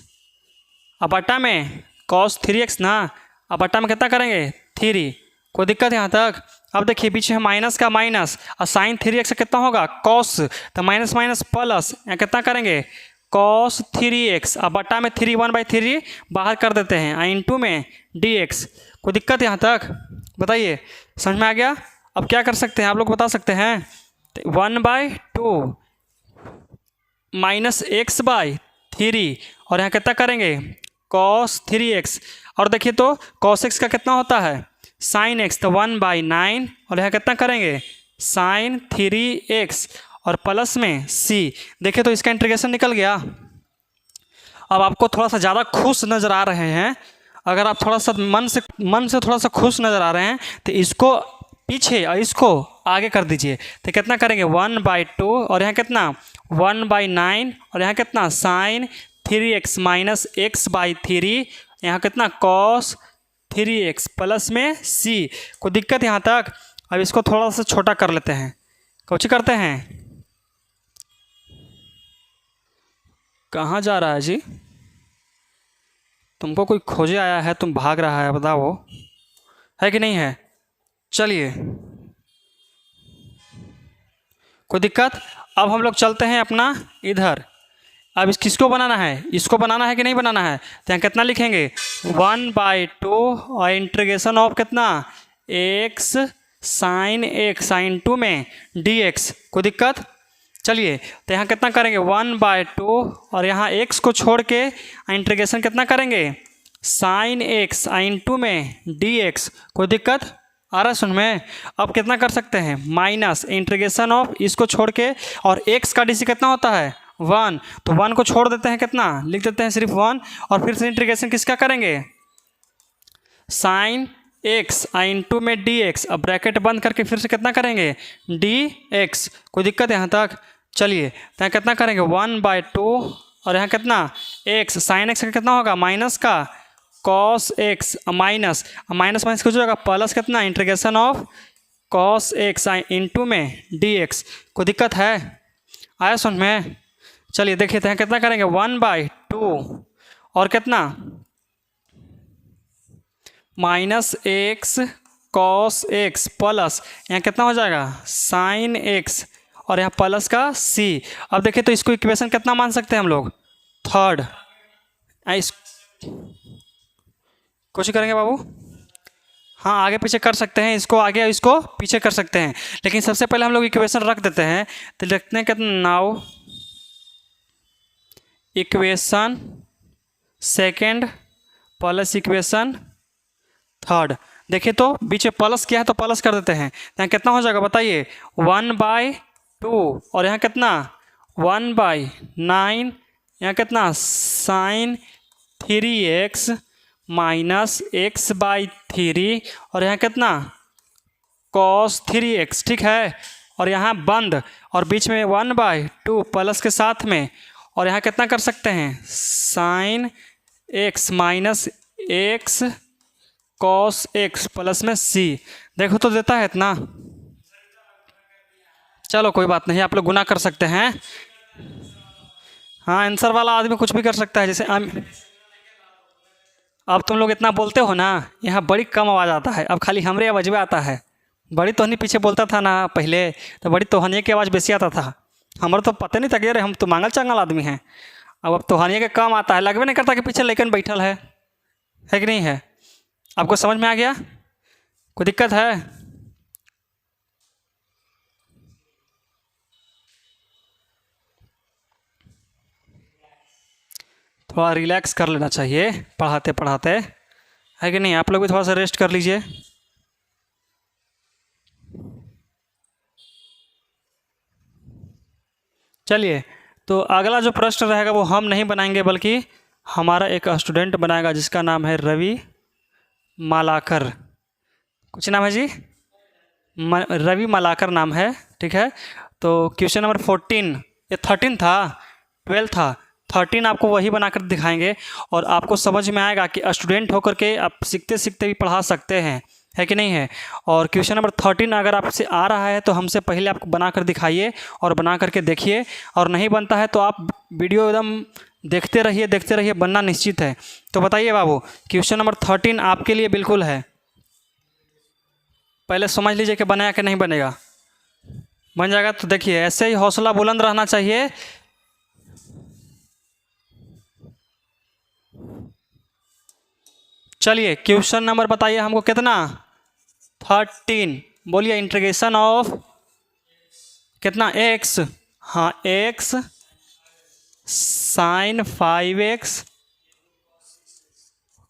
अब बटा में cos 3x ना, अब बटा में कितना करेंगे 3। कोई दिक्कत यहाँ तक। अब देखिए बीच में माइनस का माइनस, और साइन 3x का कितना होगा cos, तो माइनस माइनस प्लस, यहाँ कितना करेंगे cos 3x, अब बटा में 3 1/3 बाहर कर देते हैं आइन 2 में dx। कोई दिक्कत यहाँ तक बताइए, समझ में आ गया। अब क्या कर सकते हैं आप लोग बता सकते हैं, 1/2 माइनस x/3, और यहाँ कितना करेंगे cos 3x, और देखिए तो cos x का कितना होता है साइन x, तो 1/9, और यहाँ कितना करेंगे साइन 3x, और प्लस में c। देखिए तो इसका इंटीग्रेशन निकल गया। अब आपको थोड़ा सा ज़्यादा खुश नज़र आ रहे हैं, अगर आप थोड़ा सा मन से थोड़ा सा खुश नज़र आ रहे हैं तो इसको पीछे और इसको आगे कर दीजिए। तो कितना करेंगे 1/2, और यहाँ कितना 1/9, और यहाँ कितना साइन 3x माइनस x/3, यहाँ कितना cos 3x प्लस में c। कोई दिक्कत यहाँ तक। अब इसको थोड़ा सा छोटा कर लेते हैं। कौची करते हैं? कहाँ जा रहा है जी? तुमको कोई खोजे आया है, तुम भाग रहा है, बताओ है कि नहीं है? चलिए, कोई दिक्कत? अब हम लोग चलते हैं अपना इधर। अब इस किसको बनाना है? इसको बनाना है कि नहीं बनाना है? तो यहाँ कितना लिखेंगे? 1/2 और इंटीग्रेशन ऑफ कितना? एक्स साइन एक्स साइन 2 में dx। कोई दिक्कत? चलिए, तो यहाँ कितना करेंगे? 1/2 और यहाँ x को छोड़ के इंटीग्रेशन कितना करेंगे? साइन एक्स साइन 2 में dx। कोई दिक्कत आ रहा है सुन में? अब कितना कर सकते हैं? माइनस इंटीग्रेशन ऑफ इसको छोड़ के, और x का डी कितना होता है? 1। तो 1 को छोड़ देते हैं, कितना लिख देते हैं? सिर्फ 1। और फिर से इंटीग्रेशन किसका करेंगे? साइन एक्स साइन 2 में dx। अब ब्रैकेट बंद करके फिर से कितना करेंगे? dx। कोई दिक्कत यहाँ तक? चलिए, तो यहाँ कितना करेंगे? 1/2 और यहाँ कितना? x साइन एक्स का कितना होगा? माइनस का cos x minus minus minus कुछ हो जाएगा प्लस कितना? Integration of cos x into में dx। कोई दिक्कत है? आया सुन में? चलिए देखिए, तो यहाँ कितना करेंगे? 1/2 और कितना? Minus x cos x plus यहाँ कितना हो जाएगा? साइन एक्स और यहाँ प्लस का c। अब देखिए, तो इसको इक्वेशन कितना मान सकते हैं हम लोग? 3rd। इस कोशिश करेंगे बाबू। हाँ, आगे पीछे कर सकते हैं, इसको आगे इसको पीछे कर सकते हैं, लेकिन सबसे पहले हम लोग इक्वेशन रख देते हैं। तो लिखते हैं कितना? Now equation second plus equation third. देखिए, तो बीच में प्लस किया है तो प्लस कर देते हैं। यहाँ कितना हो जाएगा बताइए? 1/2 और यहाँ कितना? 1/9। यहाँ कितना? साइन 3x माइनस x/3 और यहाँ कितना? Cos 3x। ठीक है, और यहाँ बंद और बीच में 1/2 प्लस के साथ में, और यहाँ कितना कर सकते हैं? Sine x minus x cos x plus में c। देखो तो देता है इतना। चलो कोई बात नहीं, आप लोग गुना कर सकते हैं। हाँ, आंसर वाला आदमी कुछ भी कर सकता है। जैसे अब तुम लोग इतना बोलते हो ना, यहाँ बड़ी कम आवाज़ आता है, अब खाली हमरे आवाज़ में आता है। बड़ी तोहनी पीछे बोलता था ना पहले, तो बड़ी तोहनिए की आवाज़ बेसी आता था। हमारा तो पता नहीं था कि अरे हम तो मांगल चांगल आदमी हैं। अब तोहनिए के कम आता है, लगभग नहीं करता कि पीछे लेकिन बैठल है कि नहीं है? आपको समझ में आ गया? कोई दिक्कत है? थोड़ा रिलैक्स कर लेना चाहिए पढ़ाते पढ़ाते, है कि नहीं? आप लोग भी थोड़ा सा रेस्ट कर लीजिए। चलिए, तो अगला जो प्रश्न रहेगा वो हम नहीं बनाएंगे, बल्कि हमारा एक स्टूडेंट बनाएगा जिसका नाम है रवि मालाकर। कुछ नाम है जी? रवि मालाकर नाम है। ठीक है, तो क्वेश्चन नंबर 14, ये 13 था, 12 था, 13 आपको वही बनाकर दिखाएंगे और आपको समझ में आएगा कि स्टूडेंट होकर के आप सीखते सीखते भी पढ़ा सकते हैं, है कि नहीं है? और क्वेश्चन नंबर 13 अगर आपसे आ रहा है तो हमसे पहले आपको बना कर दिखाइए और बना करके देखिए, और नहीं बनता है तो आप वीडियो एकदम देखते रहिए, बनना निश्चित है। तो बताइए बाबू, क्वेश्चन नंबर 13 आपके लिए बिल्कुल है। पहले समझ लीजिए कि बनेगा कि नहीं बनेगा। बन जाएगा तो देखिए, ऐसे ही हौसला बुलंद रहना चाहिए। चलिए, क्वेश्चन नंबर बताइए हमको कितना? 13। बोलिए, इंटीग्रेशन ऑफ कितना? x। हाँ, x sine 5x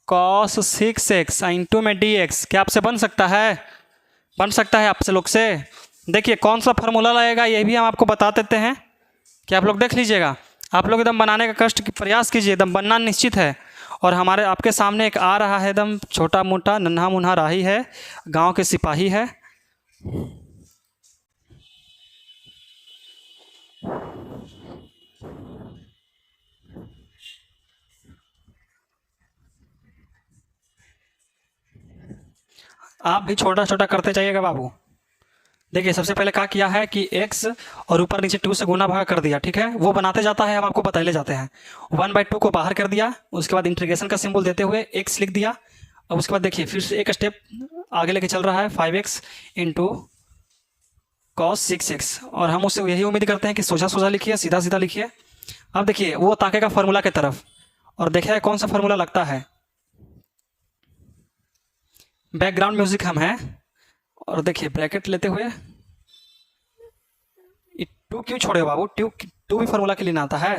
cos 6x sine 2 में dx। क्या आपसे बन सकता है? बन सकता है आपसे लोग से? देखिए, कौन सा फार्मूला लगेगा ये भी हम आपको बता देते हैं, कि आप लोग देख लीजिएगा। आप लोग एकदम बनाने का कष्ट की प्रयास कीजिए, एकदम बनना निश्चित है। और हमारे आपके सामने एक आ रहा है, एकदम छोटा मोटा नन्हा मुन्हा राही है, गांव के सिपाही है। आप भी छोटा छोटा करते जाइएगा बाबू। देखिए सबसे पहले क्या किया है कि x और ऊपर नीचे 2 से गुना भाग कर दिया, ठीक है, वो बनाते जाता है, हम आपको बताते जाते हैं। 1/2 को बाहर कर दिया, उसके बाद इंटीग्रेशन का सिंबल देते हुए x लिख दिया। अब उसके बाद देखिए फिर से एक स्टेप आगे लेके चल रहा है, 5x इंटू कॉस 6x, और हम उससे यही उम्मीद करते हैं कि सोझा सोझा लिखिए, सीधा सीधा लिखिए। अब देखिए वो ताकेगा फार्मूला की तरफ और देखिए कौन सा फार्मूला लगता है। बैकग्राउंड म्यूजिक हम है, और देखिए ब्रैकेट लेते हुए, टू क्यों छोड़े बाबू, टू भी फार्मूला के लिए ना आता है,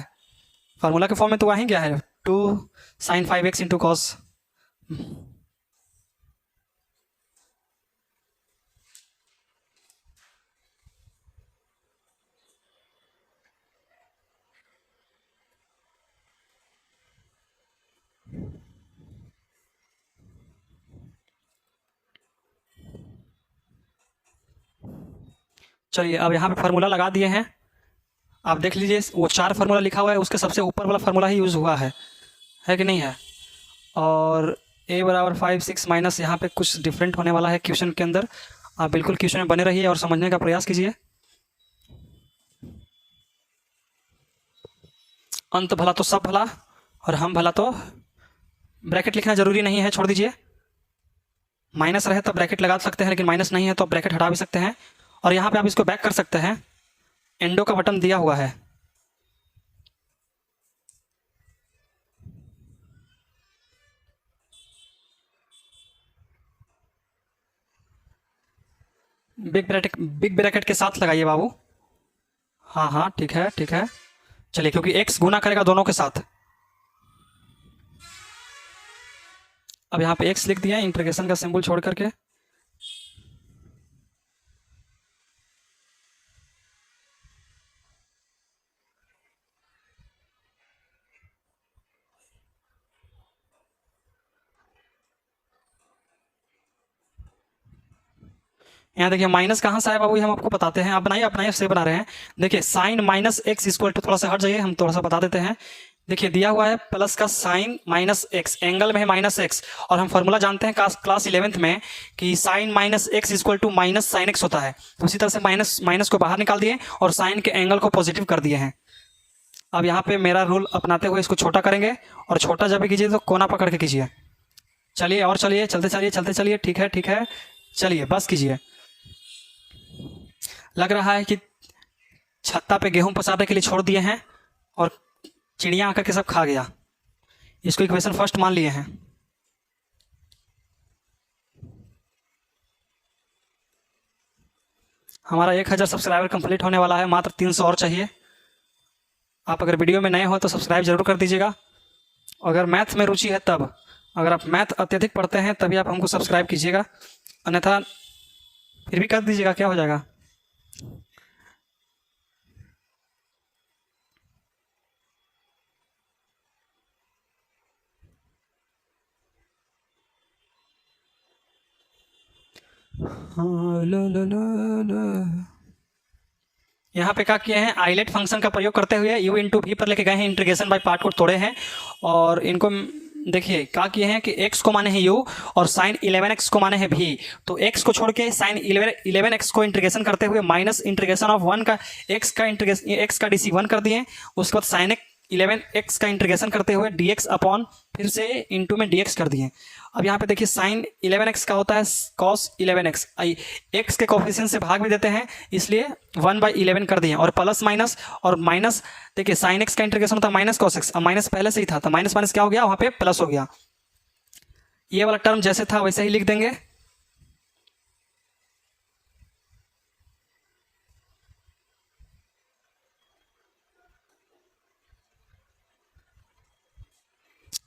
फार्मूला के फॉर्म में तो वहीं गया है, 2 sin 5x इंटू कॉस। चलिए अब यहाँ पे फार्मूला लगा दिए हैं, आप देख लीजिए वो 4 फार्मूला लिखा हुआ है, उसके सबसे ऊपर वाला फार्मूला ही यूज़ हुआ है कि नहीं है। और a बराबर 5 6 माइनस यहाँ पे कुछ डिफरेंट होने वाला है क्वेश्चन के अंदर, आप बिल्कुल क्वेश्चन में बने रहिए और समझने का प्रयास कीजिए। अंत भला तो सब भला, और हम भला तो ब्रैकेट लिखना जरूरी नहीं है, छोड़ दीजिए। माइनस रहे तब ब्रैकेट लगा सकते हैं, लेकिन माइनस नहीं है तो आप ब्रैकेट हटा भी सकते हैं, और यहाँ पे आप इसको बैक कर सकते हैं, एंडो का बटन दिया हुआ है। बिग ब्रैकेट के साथ लगाइए बाबू। हाँ हाँ ठीक है ठीक है। चलिए क्योंकि x गुना करेगा दोनों के साथ, अब यहाँ पे x लिख दिया इंटीग्रेशन का सिंबल छोड़ करके। यहाँ देखिए माइनस कहाँ से आया बाबू, ये हम आपको बताते हैं, आप बनाइए से बना रहे हैं। देखिए sine minus x equal to, थोड़ा सा हट जाइए, हम थोड़ा सा बता देते हैं। देखिए दिया हुआ है प्लस का साइन माइनस एक्स, एंगल में है माइनस एक्स, और हम फॉर्मूला जानते हैं क्लास 11th में कि sine minus x equal to minus sine x होता है। तो उसी तरह से माइनस माइनस को बाहर निकाल दिए और साइन के एंगल को पॉजिटिव कर दिए हैं। अब यहाँ पे मेरा रूल अपनाते हुए इसको छोटा करेंगे, और छोटा जब भी कीजिए तो कोना पकड़ के कीजिए। चलिए और चलिए, चलते चलिए, ठीक है ठीक है, चलिए बस कीजिए। लग रहा है कि छत्ता पे गेहूं पसारने के लिए छोड़ दिए हैं और चिड़िया आकर के सब खा गया, इसको इक्वेशन फर्स्ट मान लिए हैं। हमारा 1000 सब्सक्राइबर कंप्लीट होने वाला है, मात्र 300 और चाहिए। आप अगर वीडियो में नए हो तो सब्सक्राइब जरूर कर दीजिएगा, अगर मैथ में रुचि है तब, अगर आप मैथ अत्यधिक पढ़ते हैं तभी आप हमको सब्सक्राइब कीजिएगा, अन्यथा फिर भी कर दीजिएगा, क्या हो जाएगा। यहाँ पे क्या किए हैं, आइलेट फंक्शन का प्रयोग करते हुए u इंटू वी पर लेके गए हैं, इंटीग्रेशन बाय पार्ट को तोड़े हैं, और इनको देखिए क्या किए हैं कि x को माने हैं u और साइन 11x को माने हैं v। तो x को छोड़ के साइन 11x को इंटीग्रेशन करते हुए माइनस इंटीग्रेशन ऑफ 1 का x का इंटीग्रेशन x का dc 1 कर दिए। उसके बाद साइन 11x का इंटीग्रेशन करते हुए dx अपॉन फिर से इंटू में dx कर दिए। अब यहाँ पे देखिए साइन 11x का होता है cos 11x, x के कोफिशिएंट से भाग भी देते हैं, इसलिए 1/11 कर दिए, और प्लस माइनस और माइनस, देखिए साइन x का इंटीग्रेशन होता है माइनस cos x, अब माइनस पहले से ही था तो माइनस माइनस क्या हो गया, वहाँ पे प्लस हो गया। ये वाला टर्म जैसे था वैसे ही लिख देंगे।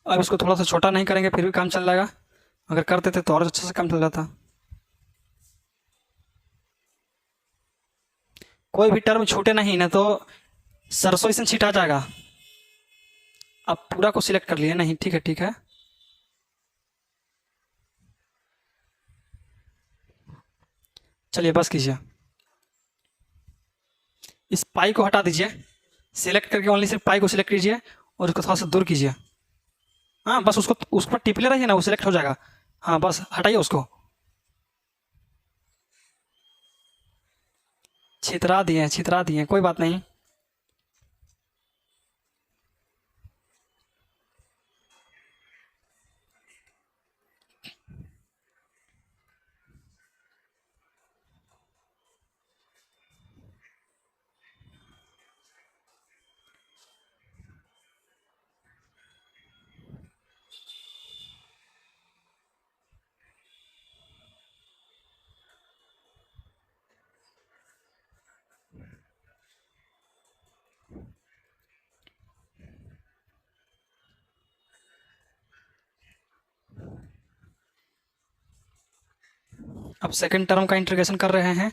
अब इसको थोड़ा सा छोटा नहीं करेंगे फिर भी काम चल जाएगा, अगर कर देते तो और अच्छे से काम चल जाता। कोई भी टर्म छूटे नहीं, ना तो सरसों इसमें छिटा जाएगा। अब पूरा को सिलेक्ट कर लिए, नहीं ठीक है ठीक है। चलिए बस कीजिए, इस पाई को हटा दीजिए, सिलेक्ट करके ओनली सिर्फ पाई को सिलेक्ट कीजिए और उसको थोड़ा सा दूर कीजिए। हाँ बस उसको उस पर टिपले रहिए ना, वो सिलेक्ट हो जाएगा। हाँ बस हटाइए उसको। छितरा दिए, कोई बात नहीं। अब सेकंड टर्म का इंटीग्रेशन कर रहे हैं।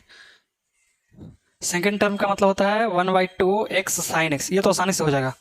सेकंड टर्म का मतलब होता है 1/2 x साइन x, ये तो आसानी से हो जाएगा।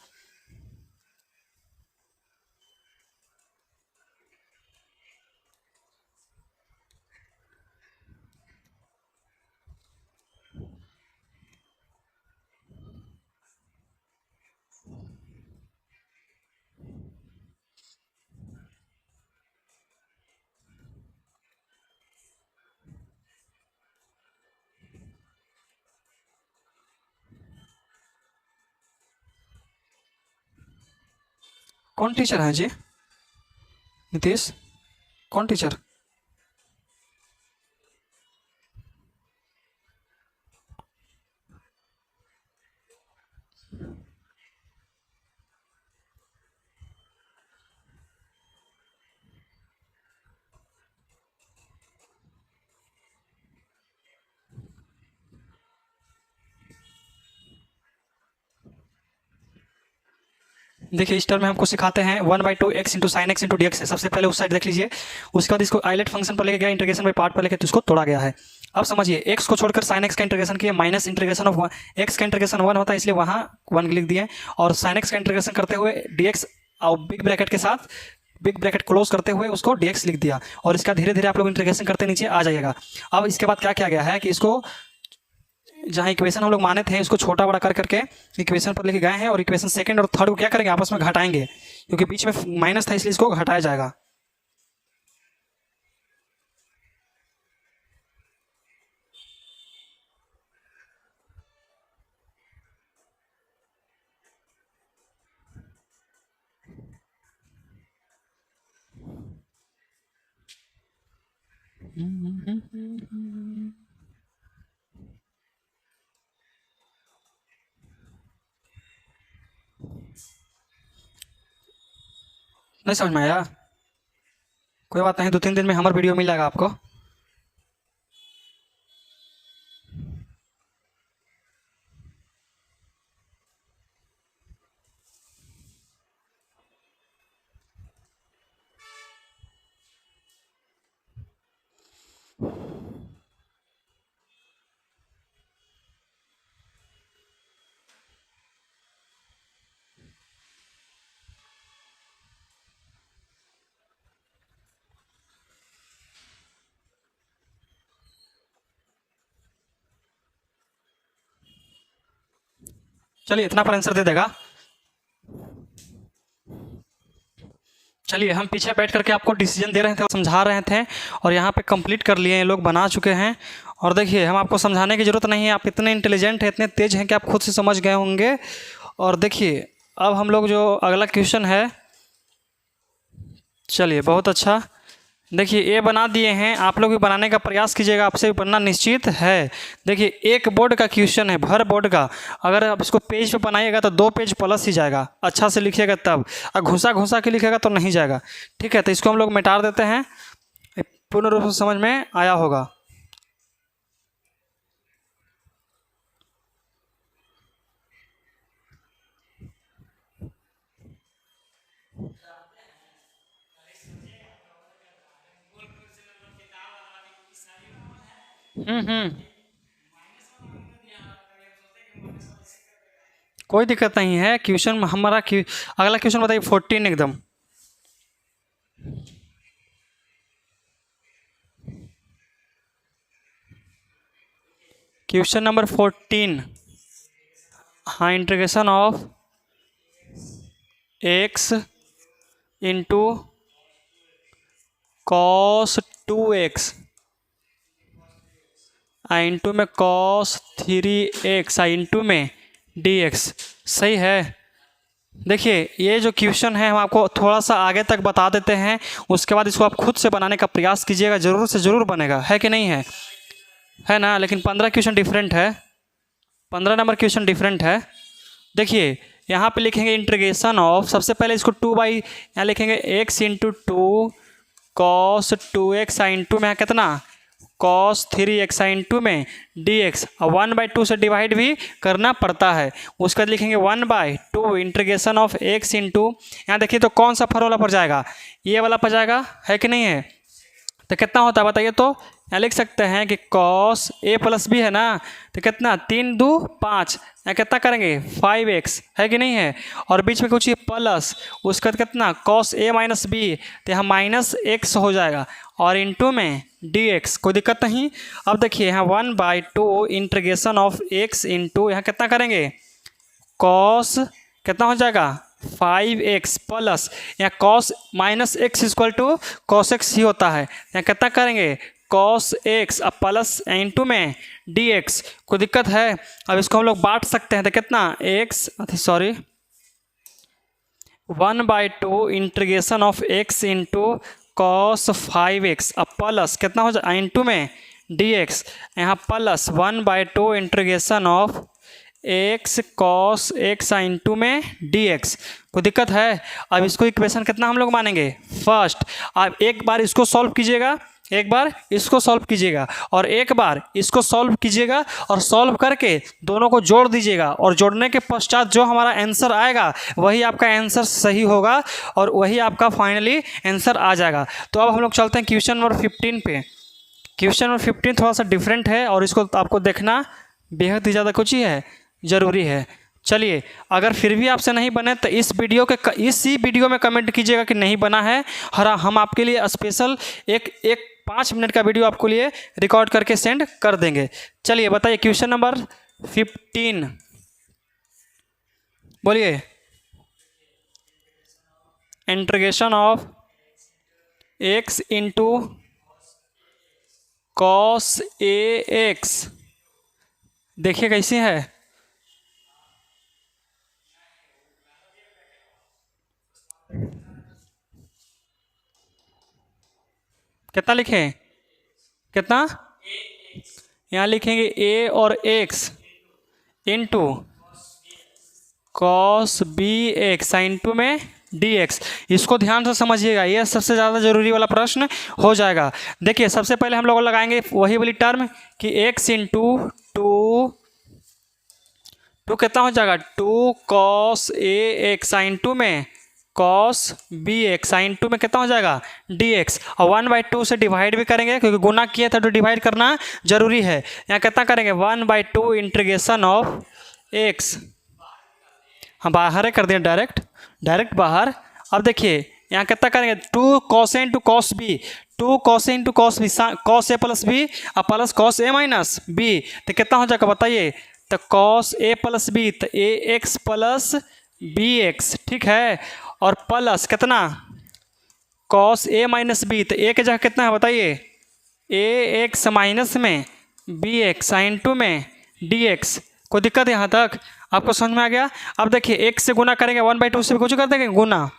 कौन टीचर है जी? नीतीश, कौन टीचर? देखिए इस टर्म में हमको सिखाते हैं 1/2 x into sine x into D x है। सबसे पहले उस साइड देख लीजिए, उसके बाद इसको आइलेट फंक्शन पर लेके गया, इंटीग्रेशन बाई पार्ट पर लेके तो इसको तोड़ा गया है। अब समझिए x को छोड़कर साइन एक्स का इंटीग्रेशन किया, माइनस इंटीग्रेशन ऑफ x का इंटीग्रेशन 1 होता है, इसलिए वहाँ 1 लिख दिए, और साइन एक्स का इंटीग्रेशन करते हुए dx और बिग ब्रैकेट के साथ बिग ब्रैकेट क्लोज करते हुए उसको dx लिख दिया, और इसका धीरे धीरे आप लोग इंटीग्रेशन करते नीचे आ जाइएगा। अब इसके बाद क्या किया गया है कि इसको जहाँ इक्वेशन हम लोग माने थे उसको छोटा बड़ा कर करके इक्वेशन पर लेके गए हैं, और इक्वेशन सेकंड और थर्ड को क्या करेंगे, आपस में घटाएंगे, क्योंकि बीच में माइनस था इसलिए इसको घटाया जाएगा। नहीं समझ में आया? कोई बात नहीं, 2-3 दिन में हमारा वीडियो मिल जाएगा आपको। चलिए इतना पर आंसर दे देगा। चलिए हम पीछे बैठ करके आपको डिसीजन दे रहे थे और समझा रहे थे, और यहाँ पे कंप्लीट कर लिए हैं, लोग बना चुके हैं। और देखिए हम आपको समझाने की ज़रूरत नहीं है, आप इतने इंटेलिजेंट हैं, इतने तेज हैं कि आप खुद से समझ गए होंगे। और देखिए अब हम लोग जो अगला क्वेश्चन है, चलिए बहुत अच्छा, देखिए ये बना दिए हैं, आप लोग भी बनाने का प्रयास कीजिएगा, आपसे भी बनना निश्चित है। देखिए एक बोर्ड का क्वेश्चन है, भर बोर्ड का, अगर आप इसको पेज पे बनाइएगा तो 2 पेज प्लस ही जाएगा, अच्छा से लिखिएगा तब, और घुसा घुसा के लिखेगा तो नहीं जाएगा। ठीक है, तो इसको हम लोग मिटा देते हैं, पूर्ण रूप से समझ में आया होगा। कोई दिक्कत नहीं है, क्वेश्चन हमारा अगला क्वेश्चन बताइए 14 एकदम। क्वेश्चन नंबर 14, हाँ, integration of x into cos 2x I into में कॉस 3x आई इंटू में dx। सही है। देखिए ये जो क्वेश्चन है हम आपको थोड़ा सा आगे तक बता देते हैं, उसके बाद इसको आप खुद से बनाने का प्रयास कीजिएगा, ज़रूर से ज़रूर बनेगा, है कि नहीं है ना। लेकिन 15 क्वेश्चन डिफरेंट है, 15 नंबर क्वेश्चन डिफरेंट है। देखिए यहाँ पे लिखेंगे इंटीग्रेशन ऑफ, सबसे पहले इसको 2 यहाँ लिखेंगे x इंटू 2 कॉस 2x आई इंटू में यहाँ कितना कॉस 3x आई इंटू में dx, और 1/2 से डिवाइड भी करना पड़ता है। उसके बाद लिखेंगे 1/2 इंटीग्रेशन ऑफ x इंटू, यहाँ देखिए तो कौन सा फॉर्मूला पर जाएगा, ये वाला पर जाएगा, है कि नहीं है। तो कितना होता है बताइए, तो यहाँ लिख सकते हैं कि कॉस a प्लस बी है ना, तो कितना 3 2 5, यहाँ कितना करेंगे 5x, है कि नहीं है। और बीच में कुछ प्लस, उसके बाद कितना कॉस a माइनस बी, तो यहाँ माइनस x हो जाएगा, और इंटू में dx, कोई दिक्कत नहीं। अब देखिए यहाँ 1/2 इंटीग्रेशन ऑफ x इंटू यहाँ कितना करेंगे कॉस, कितना हो जाएगा 5x प्लस, यहाँ cos minus x equal to cos x ही होता है, यहाँ कितना करेंगे कॉस एक्स अब प्लस इंटू में dx, कोई दिक्कत है। अब इसको हम लोग बांट सकते हैं, तो कितना x, sorry 1/2 integration of x into cos 5x अब प्लस कितना हो जाए इंटू में dx, यहाँ plus 1/2 integration of x cos x into में dx, कोई दिक्कत है। अब इसको इक्वेशन कितना हम लोग मानेंगे फर्स्ट। अब एक बार इसको सॉल्व कीजिएगा, एक बार इसको सॉल्व कीजिएगा, और एक बार इसको सॉल्व कीजिएगा, और सॉल्व करके दोनों को जोड़ दीजिएगा, और जोड़ने के पश्चात जो हमारा आंसर आएगा वही आपका आंसर सही होगा, और वही आपका फाइनली आंसर आ जाएगा। तो अब हम लोग चलते हैं क्वेश्चन नंबर 15 पे। क्वेश्चन नंबर 15 थोड़ा सा डिफरेंट है, और इसको आपको देखना बेहद ही ज़्यादा कुछ ही है, ज़रूरी है। चलिए अगर फिर भी आपसे नहीं बने तो इसी वीडियो में कमेंट कीजिएगा कि नहीं बना है, और हम आपके लिए स्पेशल एक 5 मिनट का वीडियो आपके लिए रिकॉर्ड करके सेंड कर देंगे। चलिए बताइए क्वेश्चन नंबर 15 बोलिए। Integration of x into cos ax, देखिए कैसी है। कितना लिखें, कितना यहाँ लिखेंगे a और x into cos b x into में dx। इसको ध्यान से समझिएगा, ये सबसे ज़्यादा जरूरी वाला प्रश्न हो जाएगा। देखिए सबसे पहले हम लोग लगाएंगे वही वाली टर्म कि x इंटू टू कितना हो जाएगा 2 कॉस ax इंटू में कॉस बी एक्स इंटू में कितना हो जाएगा dx, और 1/2 से डिवाइड भी करेंगे क्योंकि गुना किया था तो डिवाइड करना जरूरी है। यहाँ कितना करेंगे 1/2 इंटीग्रेशन ऑफ x, हम बाहर कर दें डायरेक्ट बाहर। अब देखिए यहाँ कितना करेंगे 2 cos A into cos B, 2 cos A into cos B, cos a plus b और plus cos a minus b, तो कितना हो जाएगा बताइए, तो कॉस ए प्लस बी, तो ए एक्स प्लस बी एक्स, ठीक है, और प्लस कितना कॉस ए माइनस बी, तो ए के जगह कितना है बताइए ए एक्स माइनस में बी एक्स इंटू में डी एक्स। कोई दिक्कत है यहाँ तक, आपको समझ में आ गया। अब देखिए एक्स से गुना करेंगे 1/2 से भी कुछ कर देंगे गुना,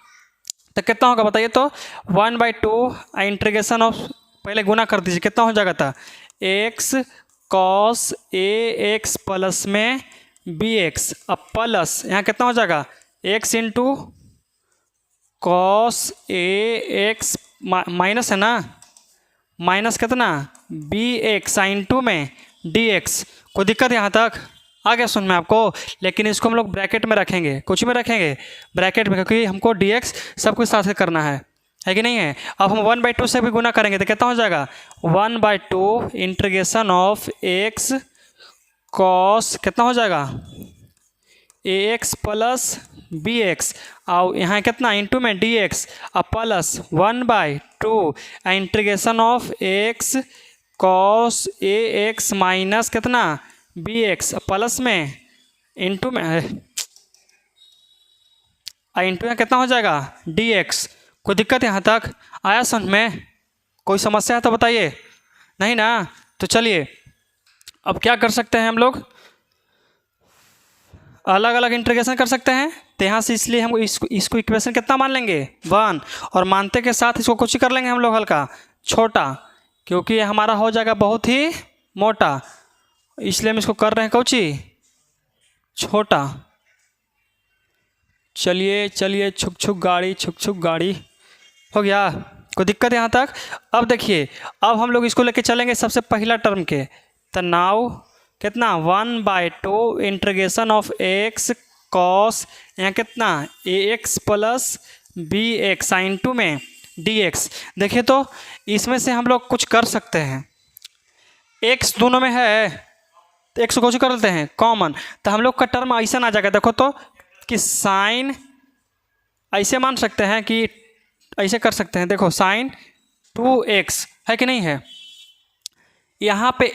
तो कितना होगा बताइए, तो 1/2 इंटीग्रेशन ऑफ, पहले गुना कर दीजिए कितना हो जाएगा था x cos A x plus में बी एक्स, अब प्लस यहाँ कितना हो जाएगा एक्स इंटू कॉस ए एक्स माइनस है ना, माइनस कितना बी एक्स इंटू में डी एक्स। कोई दिक्कत है यहाँ तक, आ गया सुन में आपको। लेकिन इसको हम लोग ब्रैकेट में रखेंगे, कुछ में रखेंगे ब्रैकेट में, क्योंकि हमको डी एक्स सब कुछ साथ करना है कि नहीं है। अब हम 1/2 से भी गुना करेंगे तो कितना हो जाएगा 1/2 इंटीग्रेशन ऑफ एक्स कॉस कितना हो जाएगा ए एक्स प्लस बी एक्स, और यहाँ कितना इंटू में डी एक्स, और plus 1/2 integration of x cos A x minus कितना बी एक्स, प्लस में इंटू में इंटू में कितना हो जाएगा डी एक्स। कोई दिक्कत यहाँ तक आया समझ में, कोई समस्या है तो बताइए, नहीं ना। तो चलिए अब क्या कर सकते हैं हम लोग, अलग अलग इंटीग्रेशन कर सकते हैं। तो यहाँ से इसलिए हम इसको इक्वेशन कितना मान लेंगे 1, और मानते के साथ इसको कुछ कर लेंगे हम लोग हल्का छोटा, क्योंकि ये हमारा हो जाएगा बहुत ही मोटा, इसलिए हम इसको कर रहे हैं कौची छोटा। चलिए चलिए छुक छुक गाड़ी, छुक छुक गाड़ी, हो गया, कोई दिक्कत यहाँ तक। अब देखिए, अब हम लोग इसको लेके चलेंगे सबसे पहला टर्म के, तो नाउ कितना 1/2 इंटीग्रेशन ऑफ x कॉस, यहाँ कितना ax प्लस bx साइन 2 में dx। देखिए तो इसमें से हम लोग कुछ कर सकते हैं, x दोनों में है तो x को कुछ कर लेते हैं कॉमन, तो हम लोग का टर्म ऐसा ना आ जाएगा। देखो तो कि साइन ऐसे मान सकते हैं कि ऐसे कर सकते हैं, देखो साइन 2x है कि नहीं है, यहाँ पे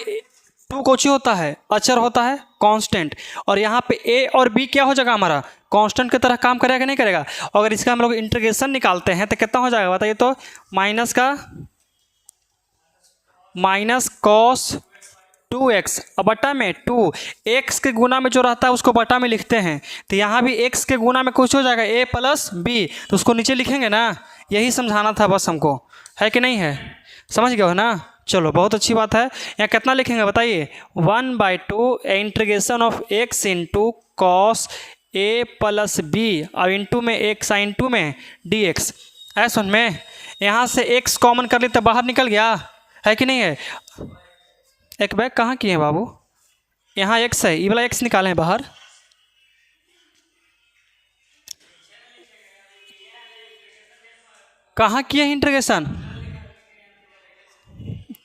2 कोची होता है अचर होता है कांस्टेंट, और यहाँ पे a और b क्या हो जाएगा हमारा कांस्टेंट की तरह काम करेगा नहीं करेगा। अगर इसका हम लोग इंटीग्रेशन निकालते हैं तो कितना हो जाएगा बताइए तो, माइनस कॉस 2x अब बटा में 2, x के गुना में जो रहता है उसको बटा में लिखते हैं, तो यहाँ भी x के गुना में कुछ हो जाएगा a प्लस b, तो उसको नीचे लिखेंगे ना, यही समझाना था बस हमको, है कि नहीं है, समझ गए हो ना। चलो बहुत अच्छी बात है। यहाँ कितना लिखेंगे बताइए 1/2 integration of x into cos a plus b और इंटू में एक साइन 2 में dx। है सुन में, यहाँ से x कॉमन कर ली तो बाहर निकल गया, है कि नहीं है। एक बैग कहाँ किए हैं बाबू, यहाँ x है, ये वाला x निकाले हैं बाहर, कहाँ किए हैं इंटीग्रेशन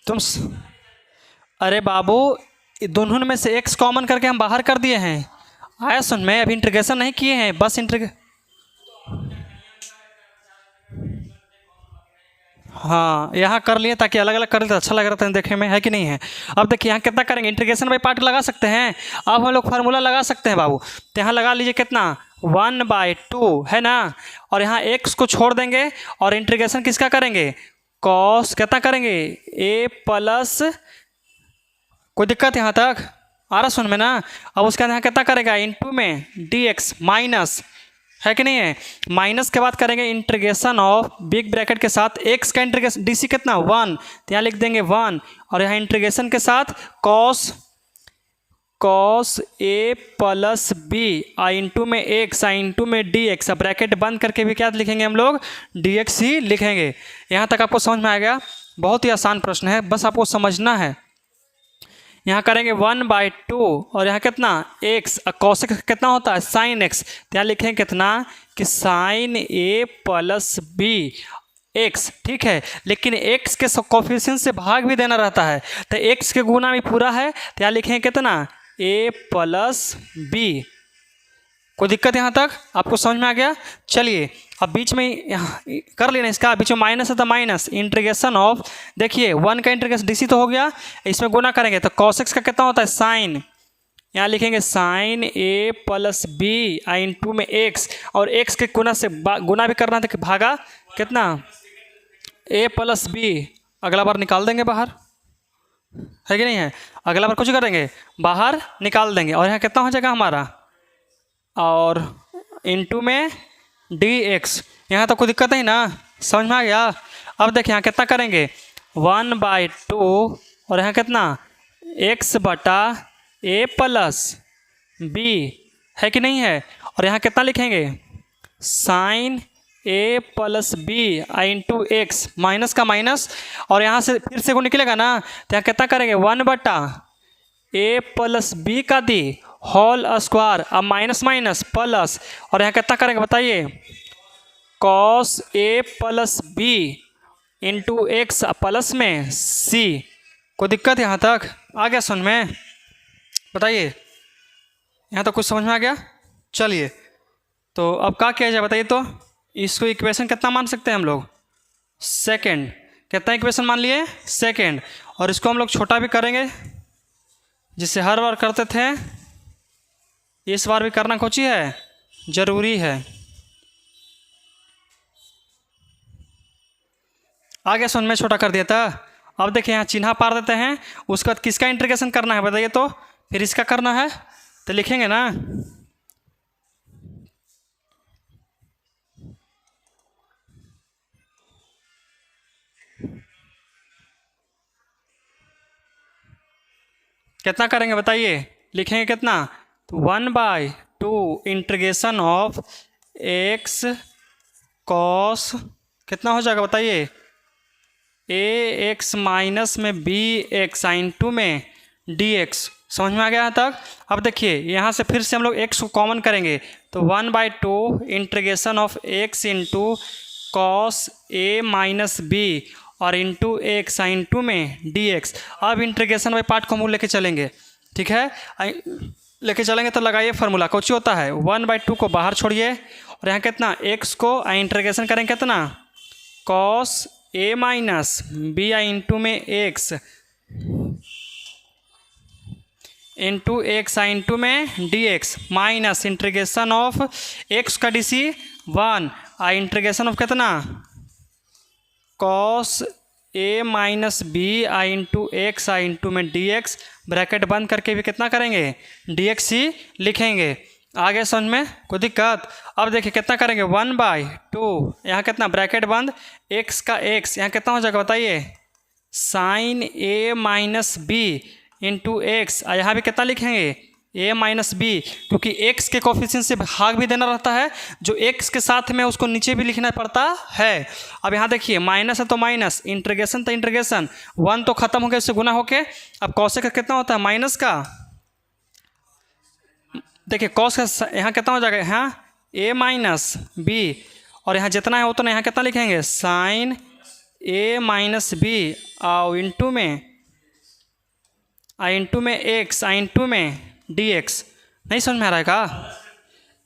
तुम अरे बाबू दोनों में से x कॉमन करके हम बाहर कर दिए हैं। आया सुन में, अभी इंटीग्रेशन नहीं किए हैं, बस हाँ यहाँ कर लिए ताकि अलग अलग कर लेते अच्छा लग रहा था देखने में, है कि नहीं है। अब देखिए यहाँ कितना करेंगे, इंटीग्रेशन बाई पार्ट लगा सकते हैं, अब हम लोग फार्मूला लगा सकते हैं बाबू, तो यहाँ लगा लीजिए कितना 1/2 है ना, और यहाँ x को छोड़ देंगे और इंटीग्रेशन किसका करेंगे कॉस कितना करेंगे a प्लस, कोई दिक्कत यहाँ तक आ रहा सुन में ना। अब उसके यहाँ कितना करेगा इंटू में dx माइनस, है कि नहीं है, माइनस के बाद करेंगे इंटीग्रेशन ऑफ बिग ब्रैकेट के साथ x का इंटीग्रेशन डी सी कितना 1, तो यहाँ लिख देंगे 1, और यहाँ इंटीग्रेशन के साथ cos a plus b i into में x आई इंटू में dx। अब ब्रैकेट बंद करके भी क्या लिखेंगे हम लोग dx ही लिखेंगे। यहाँ तक आपको समझ में आ गया, बहुत ही आसान प्रश्न है, बस आपको समझना है। यहाँ करेंगे 1/2 और यहाँ कितना x, कॉसेक कितना होता है साइन x, तो यहाँ लिखेंगे कितना कि sine a plus b x, ठीक है। लेकिन x के कोफिशिएंट से भाग भी देना रहता है, तो x के गुना में पूरा है, तो यहाँ लिखेंगे कितना a प्लस बी। कोई दिक्कत यहाँ तक आपको समझ में आ गया। चलिए अब बीच में कर लेना, इसका बीच में माइनस है तो माइनस इंटीग्रेशन ऑफ, देखिए 1 का इंटीग्रेशन डीसी तो हो गया, इसमें गुना करेंगे तो कॉस एक्स का कितना होता है साइन, यहाँ लिखेंगे sine a plus b i into में x, और x के गुना से गुना भी करना था, भागा कितना a प्लस बी, अगला बार निकाल देंगे बाहर, है कि नहीं है, अगला बार कुछ करेंगे बाहर निकाल देंगे, और यहाँ कितना हो जाएगा हमारा और इंटू में dx। यहाँ तो कोई दिक्कत नहीं ना, समझ में आ गया। अब देखिए यहाँ कितना करेंगे 1/2 और यहाँ कितना x बटा a प्लस बी, है कि नहीं है, और यहाँ कितना लिखेंगे sine a plus b i into x, minus का माइनस, और यहाँ से फिर से वो निकलेगा ना, तो यहाँ कितना करेंगे 1/a प्लस बी का दी होल स्क्वायर, अब माइनस माइनस प्लस, और यहाँ कितना करेंगे बताइए cos a plus b into x plus में c। कोई दिक्कत यहाँ तक आ गया सुन में, बताइए यहाँ तो कुछ समझ में आ गया। चलिए तो अब क्या किया जाए बताइए तो, इसको इक्वेशन कितना मान सकते हैं हम लोग सेकेंड, कितना इक्वेशन मान लिए सेकेंड, और इसको हम लोग छोटा भी करेंगे, जिससे हर बार करते थे इस बार भी करना कोची है ज़रूरी है। आगे सुन में छोटा कर दिया था। अब देखिए यहाँ चिन्ह पार देते हैं, उसके बाद किसका इंटीग्रेशन करना है बताइए, तो फिर इसका करना है, तो लिखेंगे ना कितना करेंगे बताइए, लिखेंगे कितना, तो 1/2 इंटीग्रेशन ऑफ एक्स कॉस कितना हो जाएगा बताइए, ए एक्स माइनस में बी एक्स साइन 2 में डी एक्स। समझ में आ गया यहाँ तक। अब देखिए यहाँ से फिर से हम लोग एक्स को कॉमन करेंगे, तो 1/2 integration of x into cos a minus b और इंटू एक्स साइन 2 में डी एक्स। अब इंटीग्रेशन वाले पार्ट को हम लेके चलेंगे, ठीक है, लेके चलेंगे तो लगाइए फार्मूला, कुछ होता है 1/2 को बाहर छोड़िए और यहाँ कितना एक्स को इंटीग्रेशन करेंगे कितना, cos a minus b i into में x into x i into में d x minus integration of x का d c 1 i integration of कितना, cos a minus b i into x i into में डी एक्स, ब्रैकेट बंद करके भी कितना करेंगे, डी एक्स ही लिखेंगे। आगे समझ में कोई दिक्कत। अब देखिए कितना करेंगे 1/2, यहाँ कितना ब्रैकेट बंद, एक्स का एक्स यहाँ कितना हो जाएगा बताइए, sign a minus b into x, यहाँ भी कितना लिखेंगे ए माइनस बी, क्योंकि एक्स के कोफिशिएंट से भाग भी देना रहता है, जो एक्स के साथ में उसको नीचे भी लिखना पड़ता है। अब यहाँ देखिए माइनस है तो माइनस, इंटीग्रेशन तो इंटीग्रेशन, 1 तो खत्म हो गया उससे गुना होके, अब कॉस का कितना होता है माइनस का, देखिए कॉस का यहाँ कितना हो जाएगा, यहाँ ए माइनस बी और यहाँ जितना है उतना यहाँ कितना लिखेंगे, साइन ए माइनस बी और इंटू में आई इंटू में एक्स आई इंटू में डी एक्स। नहीं समझ में आ रहा है का,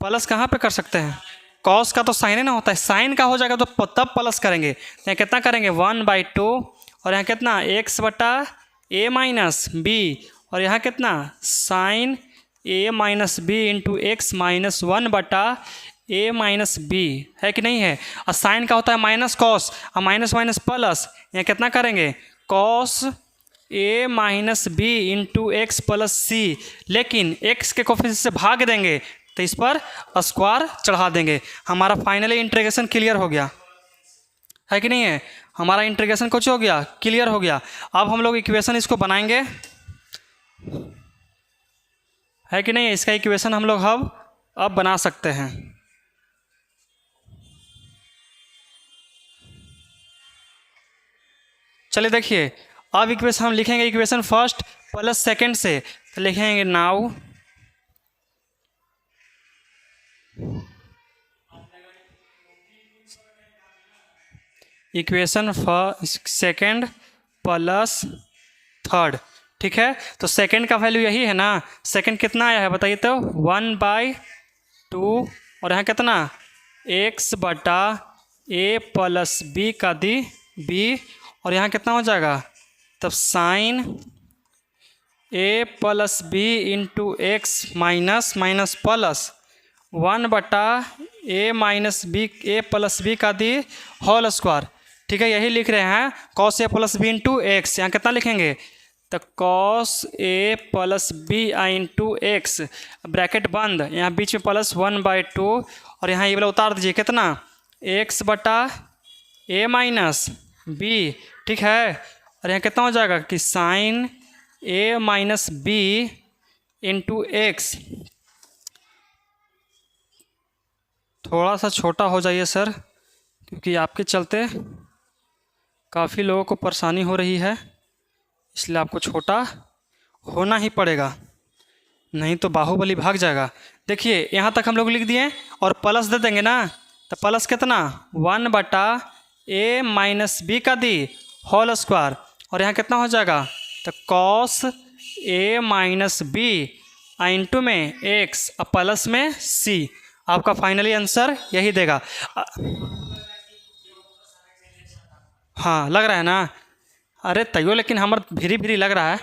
प्लस कहाँ पे कर सकते हैं, कॉस का तो साइन ही ना होता है, साइन का हो जाएगा तो तब प्लस करेंगे, तो यहाँ कितना करेंगे 1/2 और यहाँ कितना एक्स बटा ए माइनस बी और यहाँ कितना sine a minus b into x minus 1 बटा ए माइनस बी, है कि नहीं है। और साइन का होता है माइनस कॉस और माइनस माइनस प्लस, यहाँ कितना करेंगे cos a minus b into x plus c, लेकिन एक्स के कोफिशिएंट से भाग देंगे तो इस पर स्क्वायर चढ़ा देंगे। हमारा फाइनली इंटीग्रेशन क्लियर हो गया, है कि नहीं है, हमारा इंटीग्रेशन कुछ हो गया, क्लियर हो गया। अब हम लोग इक्वेशन इसको बनाएंगे, है कि नहीं, इसका इक्वेशन हम लोग अब बना सकते हैं। चलिए देखिए अब इक्वेशन हम लिखेंगे, इक्वेशन फर्स्ट प्लस सेकंड से, तो लिखेंगे now equation second plus third, ठीक है। तो सेकंड का वैल्यू यही है ना, सेकंड कितना आया है बताइए, तो 1/2 और यहाँ कितना एक्स बटा ए प्लस बी का दी बी और यहाँ कितना हो जाएगा, तब sine a plus b into x minus minus plus 1 बटा a minus b a plus b का दी होल स्क्वायर, ठीक है। यही लिख रहे हैं cos a plus b into x, यहाँ कितना लिखेंगे, तो cos a plus b i into x, bracket बंद, यहाँ बीच में प्लस 1/2 और यहाँ ये वाला उतार दीजिए कितना एक्स बटा ए माइनस बी, ठीक है। और यहाँ कितना हो जाएगा कि sign a minus b into x, थोड़ा सा छोटा हो जाइए सर, क्योंकि आपके चलते काफ़ी लोगों को परेशानी हो रही है, इसलिए आपको छोटा होना ही पड़ेगा, नहीं तो बाहुबली भाग जाएगा। देखिए यहाँ तक हम लोग लिख दिए और प्लस दे देंगे ना, तो प्लस कितना 1 बटा ए माइनस बी का दी होल स्क्वायर और यहाँ कितना हो जाएगा, तो cos a minus b into में एक्स और प्लस में सी। आपका फाइनली आंसर यही देगा। हाँ लग रहा है ना, अरे तैयो लेकिन हमारा भीरी भीरी लग रहा है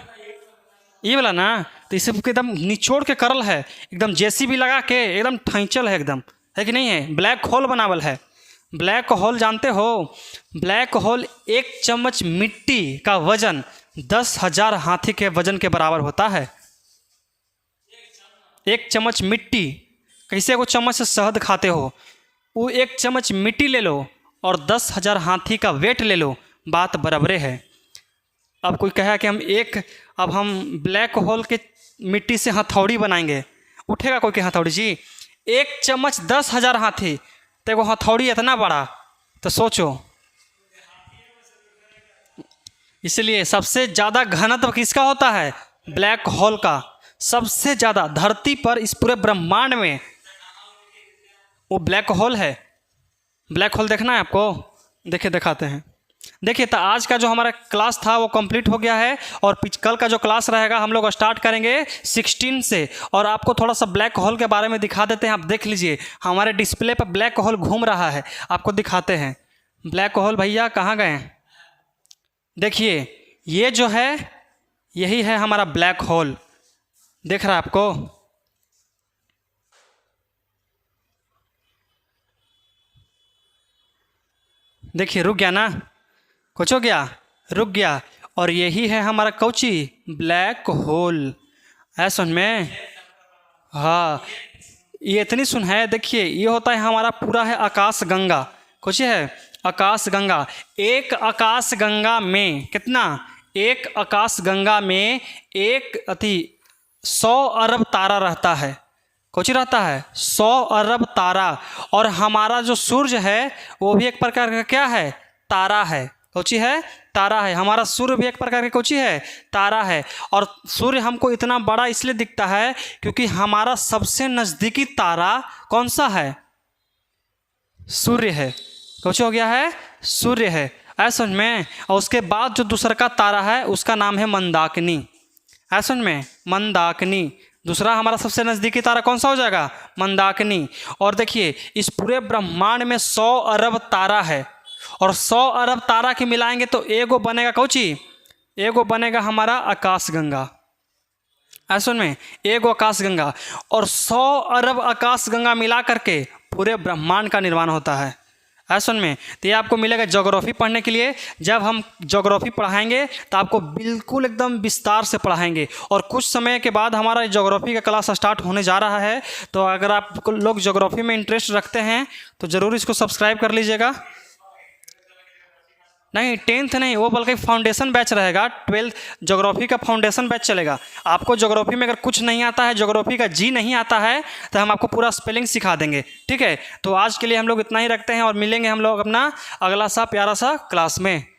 ये वाला ना, तो इसे एकदम निचोड़ के करल है, एकदम जेसीबी लगा के एकदम ठैंचल है एकदम, है कि नहीं है, ब्लैक होल बनावल है, ब्लैक होल जानते हो? ब्लैक होल 1 चम्मच मिट्टी का वजन 10,000 हाथी के वजन के बराबर होता है। 1 चम्मच मिट्टी, कैसे को चम्मच से शहद खाते हो, वो 1 चम्मच मिट्टी ले लो और 10,000 हाथी का वेट ले लो, बात बराबरे है। अब कोई कहा कि अब हम ब्लैक होल के मिट्टी से हथौड़ी बनाएंगे, उठेगा कोई के हथौड़ी जी? 1 चम्मच 10,000 हाथी, तो वो हथौड़ी इतना बड़ा, तो सोचो। इसलिए सबसे ज़्यादा घनत्व किसका होता है? ब्लैक होल का। सबसे ज़्यादा धरती पर इस पूरे ब्रह्मांड में वो ब्लैक होल है। ब्लैक होल देखना है आपको? देखिए दिखाते हैं। देखिए, तो आज का जो हमारा क्लास था वो कंप्लीट हो गया है और कल का जो क्लास रहेगा हम लोग स्टार्ट करेंगे 16 से। और आपको थोड़ा सा ब्लैक होल के बारे में दिखा देते हैं। आप देख लीजिए, हमारे डिस्प्ले पर ब्लैक होल घूम रहा है, आपको दिखाते हैं। ब्लैक होल भैया कहाँ गए? देखिए, ये जो है यही है हमारा ब्लैक होल, देख रहा है आपको? देखिए, रुक गया ना? कुछ हो गया? रुक गया। और यही है हमारा कौची? Black hole. है सुन में? हाँ, ये इतनी सुन है। देखिए, ये होता है हमारा पूरा है आकाश गंगा। कुछ है आकाश गंगा। एक आकाश गंगा में कितना? एक आकाश गंगा में 100 अरब तारा रहता है। कुछ रहता है 100 अरब तारा। और हमारा जो सूर्य है वो भी एक प्रकार का क्या है? तारा है। कोची है? तारा है। हमारा सूर्य भी एक प्रकार की कोची है? तारा है। और सूर्य हमको इतना बड़ा इसलिए दिखता है क्योंकि हमारा सबसे नज़दीकी तारा कौन सा है? सूर्य है। कुछ हो गया है? सूर्य है। ऐसा में। और उसके बाद जो दूसरा का तारा है उसका नाम है मंदाकिनी। ऐसा में? मंदाकिनी। दूसरा हमारा सबसे नज़दीकी तारा कौन सा हो जाएगा? मंदाकिनी। और देखिए, इस पूरे ब्रह्मांड में 100 अरब तारा है और 100 अरब तारा के मिलाएंगे तो एगो बनेगा कौची? एगो बनेगा हमारा आकाश गंगा। ऐसा में? एगो आकाश गंगा। और 100 अरब आकाश गंगा मिला करके पूरे ब्रह्मांड का निर्माण होता है। ऐसा में? तो ये आपको मिलेगा ज्योग्राफी पढ़ने के लिए। जब हम ज्योग्राफी पढ़ाएंगे तो आपको बिल्कुल एकदम विस्तार से पढ़ाएंगे। और कुछ समय के बाद हमारा ज्योग्राफी का क्लास स्टार्ट होने जा रहा है। तो अगर आप लोग ज्योग्राफी में इंटरेस्ट रखते हैं तो ज़रूर इसको सब्सक्राइब कर लीजिएगा। नहीं, 10th नहीं, वो बल्कि फाउंडेशन बैच रहेगा। 12th ज्योग्राफी का फाउंडेशन बैच चलेगा। आपको ज्योग्राफी में अगर कुछ नहीं आता है, ज्योग्राफी का जी नहीं आता है, तो हम आपको पूरा स्पेलिंग सिखा देंगे। ठीक है, तो आज के लिए हम लोग इतना ही रखते हैं और मिलेंगे हम लोग अपना अगला सा प्यारा सा क्लास में।